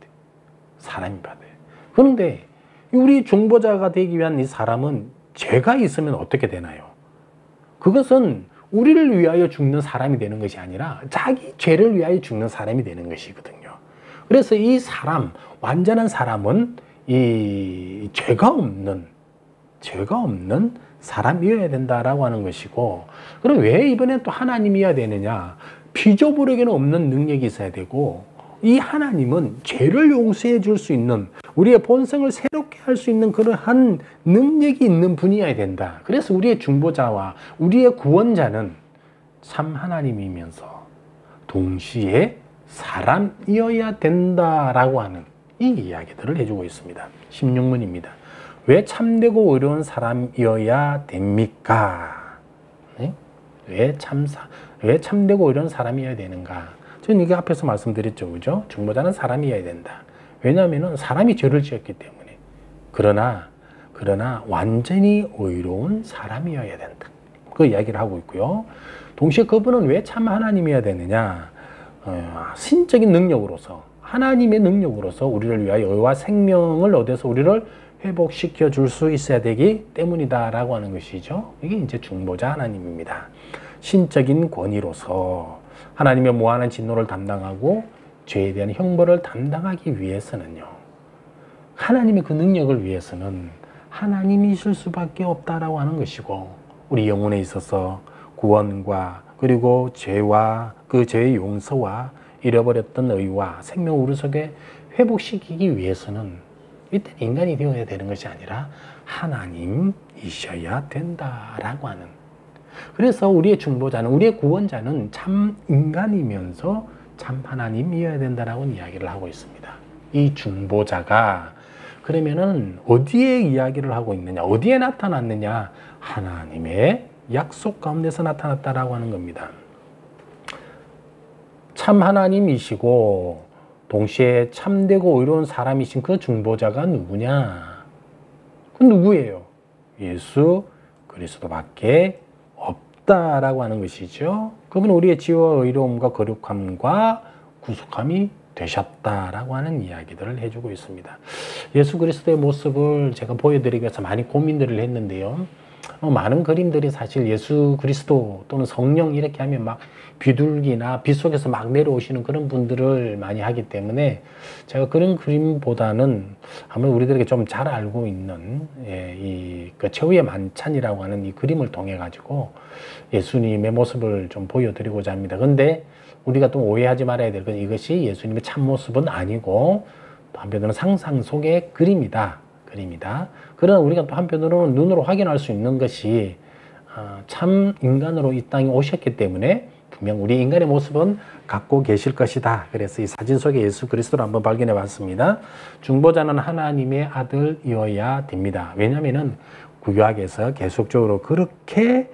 A: 사람이 받아요. 그런데 우리 중보자가 되기 위한 이 사람은 죄가 있으면 어떻게 되나요? 그것은 우리를 위하여 죽는 사람이 되는 것이 아니라 자기 죄를 위하여 죽는 사람이 되는 것이거든요. 그래서 이 사람, 완전한 사람은 이 죄가 없는 사람이어야 된다라고 하는 것이고, 그럼 왜 이번엔 또 하나님이어야 되느냐? 피조물에게는 없는 능력이 있어야 되고, 이 하나님은 죄를 용서해 줄 수 있는, 우리의 본성을 새롭게 할 수 있는 그러한 능력이 있는 분이어야 된다. 그래서 우리의 중보자와 우리의 구원자는 참 하나님이면서 동시에 사람이어야 된다라고 하는 이 이야기들을 해주고 있습니다. 16문입니다. 왜 참되고 의로운 사람이어야 됩니까? 네? 왜 참되고 의로운 사람이어야 되는가? 저는 이게 앞에서 말씀드렸죠. 그죠? 중보자는 사람이어야 된다. 왜냐하면 사람이 죄를 지었기 때문에. 그러나 완전히 의로운 사람이어야 된다. 그 이야기를 하고 있고요. 동시에 그분은 왜 참 하나님이어야 되느냐? 신적인 능력으로서, 하나님의 능력으로서 우리를 위하여 의와 생명을 얻어서 우리를 회복시켜 줄 수 있어야 되기 때문이다라고 하는 것이죠. 이게 이제 중보자 하나님입니다. 신적인 권위로서 하나님의 무한한 진노를 담당하고 죄에 대한 형벌을 담당하기 위해서는요, 하나님의 그 능력을 위해서는 하나님이실 수밖에 없다라고 하는 것이고, 우리 영혼에 있어서 구원과 그리고 죄와 그 죄의 용서와 잃어버렸던 의와 생명 우리 속에 회복시키기 위해서는 이때 인간이 되어야 되는 것이 아니라 하나님이셔야 된다라고 하는. 그래서 우리의 중보자는, 우리의 구원자는 참 인간이면서 참 하나님이어야 된다라고 이야기를 하고 있습니다. 이 중보자가 그러면은 어디에 이야기를 하고 있느냐, 어디에 나타났느냐? 하나님의 약속 가운데서 나타났다라고 하는 겁니다. 참 하나님이시고 동시에 참되고 의로운 사람이신 그 중보자가 누구냐? 그 누구예요? 예수 그리스도밖에 없다라고 하는 것이죠. 그분은 우리의 지혜와 의로움과 거룩함과 구속함이 되셨다라고 하는 이야기들을 해주고 있습니다. 예수 그리스도의 모습을 제가 보여드리기 위해서 많이 고민들을 했는데요. 많은 그림들이 사실 예수 그리스도 또는 성령 이렇게 하면 막 비둘기나 빛 속에서 막 내려오시는 그런 분들을 많이 하기 때문에 제가 그런 그림보다는 아무래도 우리들에게 좀 잘 알고 있는 그 최후의 만찬이라고 하는 이 그림을 통해 가지고 예수님의 모습을 좀 보여드리고자 합니다. 근데 우리가 또 오해하지 말아야 될 건 이것이 예수님의 참모습은 아니고 또 한편으로는 상상 속의 그림이다. 그러나 우리가 또 한편으로는 눈으로 확인할 수 있는 것이 참 인간으로 이 땅에 오셨기 때문에 분명 우리 인간의 모습은 갖고 계실 것이다. 그래서 이 사진 속에 예수 그리스도를 한번 발견해 봤습니다. 중보자는 하나님의 아들이어야 됩니다. 왜냐하면 구약에서 계속적으로 그렇게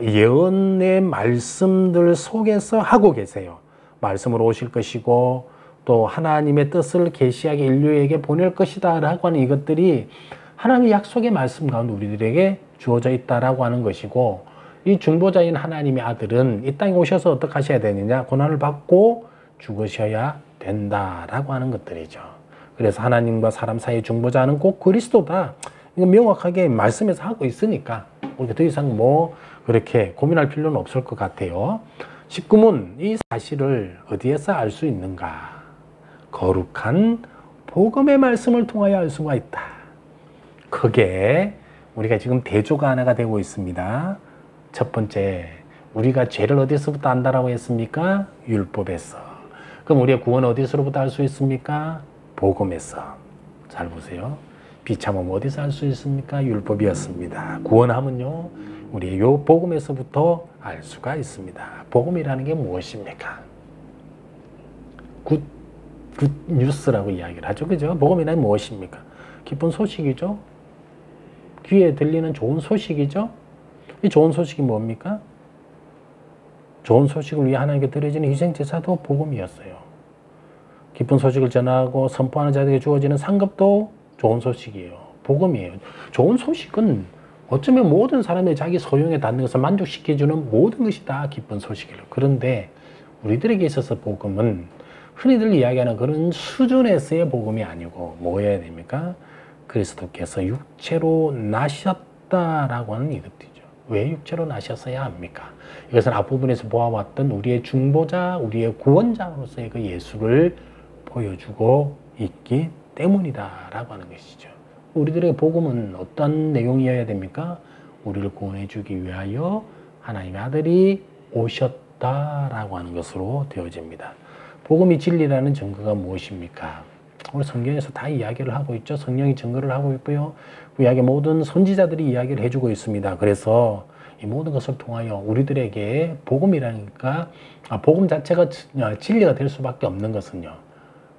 A: 예언의 말씀들 속에서 하고 계세요. 말씀으로 오실 것이고 또 하나님의 뜻을 계시하게 인류에게 보낼 것이다 라고 하는 이것들이 하나님의 약속의 말씀 가운데 우리들에게 주어져 있다라고 하는 것이고, 이 중보자인 하나님의 아들은 이 땅에 오셔서 어떻게 하셔야 되느냐, 고난을 받고 죽으셔야 된다라고 하는 것들이죠. 그래서 하나님과 사람 사이의 중보자는 꼭 그리스도다, 이거 명확하게 말씀에서 하고 있으니까 우리가 더 이상 뭐 그렇게 고민할 필요는 없을 것 같아요. 19문, 이 사실을 어디에서 알 수 있는가? 거룩한 복음의 말씀을 통하여 알 수가 있다. 그게 우리가 지금 대조가 하나가 되고 있습니다. 첫 번째, 우리가 죄를 어디서부터 안다라고 했습니까? 율법에서. 그럼 우리의 구원 어디서부터 알 수 있습니까? 복음에서. 잘 보세요. 비참함 어디서 알 수 있습니까? 율법이었습니다. 구원함은요, 우리의 요 복음에서부터 알 수가 있습니다. 복음이라는 게 무엇입니까? 굿 뉴스라고 이야기를 하죠. 그죠? 복음이란 무엇입니까? 기쁜 소식이죠. 귀에 들리는 좋은 소식이죠. 이 좋은 소식이 뭡니까? 좋은 소식을 위해 하나님께 드려지는 희생제사도 복음이었어요. 기쁜 소식을 전하고 선포하는 자들에게 주어지는 상급도 좋은 소식이에요. 복음이에요. 좋은 소식은 어쩌면 모든 사람의 자기 소용에 닿는 것을 만족시켜주는 모든 것이 다 기쁜 소식이에요. 그런데 우리들에게 있어서 복음은 흔히들 이야기하는 그런 수준에서의 복음이 아니고 뭐여야 됩니까? 그리스도께서 육체로 나셨다라고 하는 이것이죠. 왜 육체로 나셨어야 합니까? 이것은 앞부분에서 보아왔던 우리의 중보자, 우리의 구원자로서의 그 예수를 보여주고 있기 때문이다라고 하는 것이죠. 우리들의 복음은 어떤 내용이어야 됩니까? 우리를 구원해 주기 위하여 하나님의 아들이 오셨다라고 하는 것으로 되어집니다. 복음이 진리라는 증거가 무엇입니까? 우리 성경에서 다 이야기를 하고 있죠. 성령이 증거를 하고 있고요. 구약의 모든 선지자들이 이야기를 해주고 있습니다. 그래서 이 모든 것을 통하여 우리들에게 복음이라니까, 복음 자체가 진리가 될 수밖에 없는 것은요,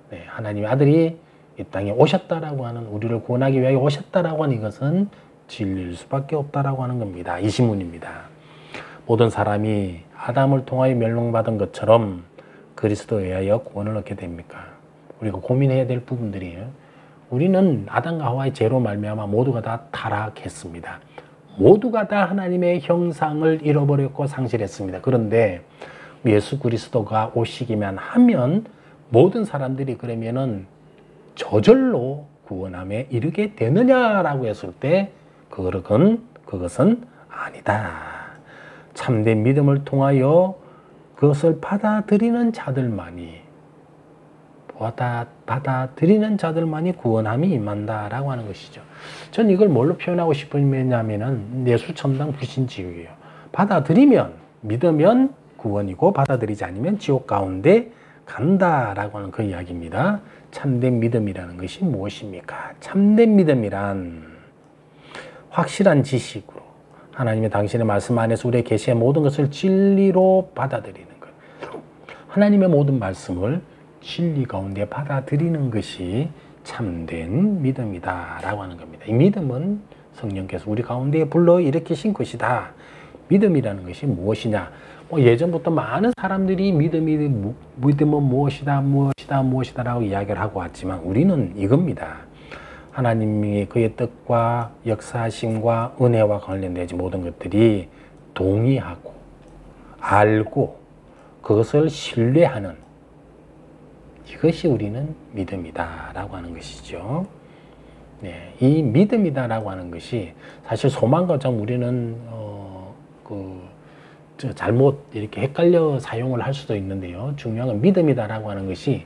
A: 네, 하나님의 아들이 이 땅에 오셨다라고 하는, 우리를 구원하기 위하여 오셨다라고 하는 이것은 진리일 수밖에 없다라고 하는 겁니다. 이 신문입니다. 모든 사람이 아담을 통하여 멸망받은 것처럼 그리스도에 의하여 구원을 얻게 됩니까? 우리가 고민해야 될 부분들이에요. 우리는 아담과 하와의 죄로 말미암아 모두가 다 타락했습니다. 모두가 다 하나님의 형상을 잃어버렸고 상실했습니다. 그런데 예수 그리스도가 오시기만 하면 모든 사람들이 그러면은 저절로 구원함에 이르게 되느냐라고 했을 때 그것은 아니다. 참된 믿음을 통하여 그것을 받아들이는 자들만이 구원함이 임한다라고 하는 것이죠. 전 이걸 뭘로 표현하고 싶으냐면은 내수천당 불신지옥이에요. 받아들이면, 믿으면 구원이고 받아들이지 않으면 지옥 가운데 간다라고 하는 그 이야기입니다. 참된 믿음이라는 것이 무엇입니까? 참된 믿음이란 확실한 지식으로 하나님의 당신의 말씀 안에서 우리의 계시의 모든 것을 진리로 받아들이는 것. 하나님의 모든 말씀을 진리 가운데 받아들이는 것이 참된 믿음이다라고 하는 겁니다. 이 믿음은 성령께서 우리 가운데 불러일으키신 것이다. 믿음이라는 것이 무엇이냐? 예전부터 많은 사람들이 믿음은 무엇이다라고 이야기를 하고 왔지만 우리는 이겁니다. 하나님이 그의 뜻과 역사하심과 은혜와 관련되지 모든 것들이 동의하고 알고 그것을 신뢰하는 이것이 우리는 믿음이다라고 하는 것이죠. 네, 이 믿음이다라고 하는 것이 사실 소망과 좀 우리는 잘못 이렇게 헷갈려 사용을 할 수도 있는데요. 중요한 건 믿음이다라고 하는 것이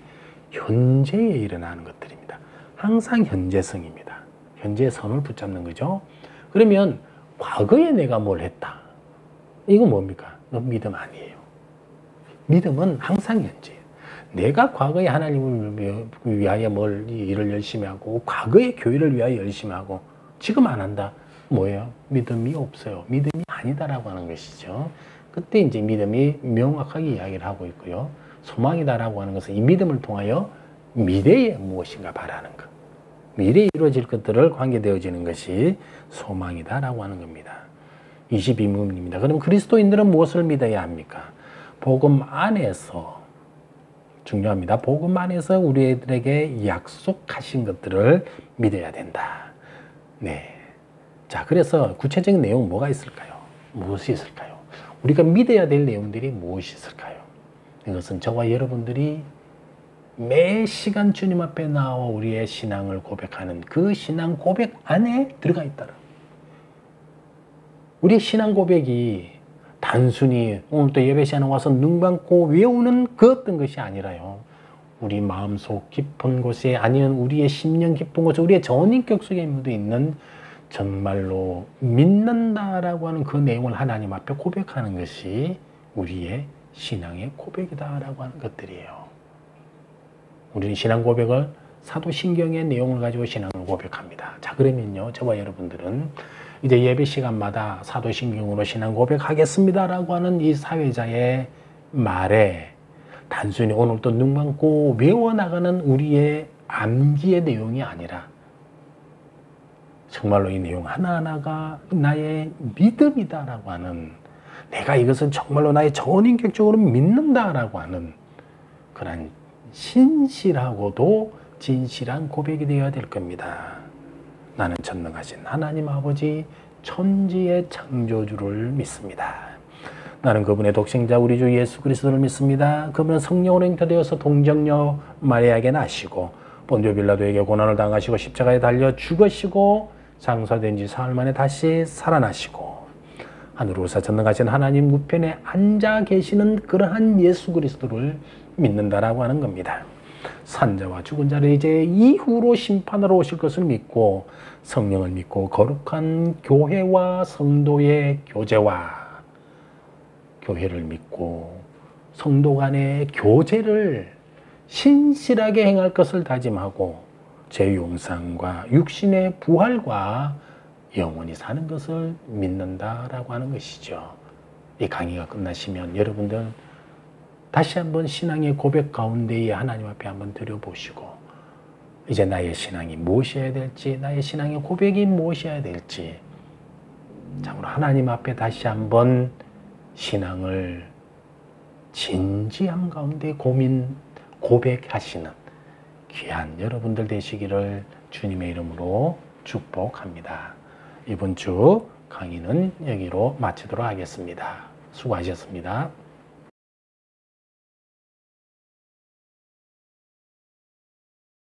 A: 현재에 일어나는 것들입니다. 항상 현재성입니다. 현재의 선을 붙잡는 거죠. 그러면 과거에 내가 뭘 했다. 이건 뭡니까? 믿음 아니에요. 믿음은 항상 현재예요. 내가 과거에 하나님을 위하여 일을 열심히 하고 과거의 교회를 위하여 열심히 하고 지금 안 한다. 뭐예요? 믿음이 없어요. 믿음이 아니다라고 하는 것이죠. 그때 이제 믿음이 명확하게 이야기를 하고 있고요. 소망이다라고 하는 것은 이 믿음을 통하여 미래에 무엇인가 바라는 것. 미래에 이루어질 것들을 관계되어지는 것이 소망이다라고 하는 겁니다. 22문입니다. 그럼 그리스도인들은 무엇을 믿어야 합니까? 복음 안에서, 중요합니다. 복음 안에서 우리들에게 약속하신 것들을 믿어야 된다. 네. 자, 그래서 구체적인 내용 뭐가 있을까요? 무엇이 있을까요? 우리가 믿어야 될 내용들이 무엇이 있을까요? 이것은 저와 여러분들이 매 시간 주님 앞에 나와 우리의 신앙을 고백하는 그 신앙 고백 안에 들어가 있다라. 우리의 신앙 고백이 단순히 오늘 또 예배 시간에 와서 눈 감고 외우는 그 어떤 것이 아니라요. 우리 마음속 깊은 곳에, 아니면 우리의 심령 깊은 곳에, 우리의 전인격 속에 묻어 있는 정말로 믿는다라고 하는 그 내용을 하나님 앞에 고백하는 것이 우리의 신앙의 고백이다라고 하는 것들이에요. 우리는 신앙 고백을 사도신경의 내용을 가지고 신앙을 고백합니다. 자, 그러면요, 저와 여러분들은 이제 예배 시간마다 사도신경으로 신앙 고백하겠습니다라고 하는 이 사회자의 말에 단순히 오늘 또 눈 감고 외워나가는 우리의 암기의 내용이 아니라 정말로 이 내용 하나하나가 나의 믿음이다라고 하는, 내가 이것은 정말로 나의 전인격적으로 믿는다라고 하는 그런 신실하고도 진실한 고백이 되어야 될 겁니다. 나는 전능하신 하나님 아버지 천지의 창조주를 믿습니다. 나는 그분의 독생자 우리 주 예수 그리스도를 믿습니다. 그분은 성령으로 잉태되어서 동정녀 마리아에게 나시고 본디오 빌라도에게 고난을 당하시고 십자가에 달려 죽으시고 장사된 지 사흘 만에 다시 살아나시고 하늘로 오사 전능하신 하나님 우편에 앉아 계시는 그러한 예수 그리스도를 믿는다라고 하는 겁니다. 산자와 죽은 자를 이제 이후로 심판하러 오실 것을 믿고 성령을 믿고 거룩한 교회와 성도의 교제와 교회를 믿고 성도 간의 교제를 신실하게 행할 것을 다짐하고 죄 용상과 육신의 부활과 영원히 사는 것을 믿는다라고 하는 것이죠. 이 강의가 끝나시면 여러분들 다시 한번 신앙의 고백 가운데에 하나님 앞에 한번 드려보시고 이제 나의 신앙이 무엇이어야 될지, 나의 신앙의 고백이 무엇이어야 될지 참으로 하나님 앞에 다시 한번 신앙을 진지함 가운데 고백하시는 귀한 여러분들 되시기를 주님의 이름으로 축복합니다. 이번 주 강의는 여기로 마치도록 하겠습니다. 수고하셨습니다.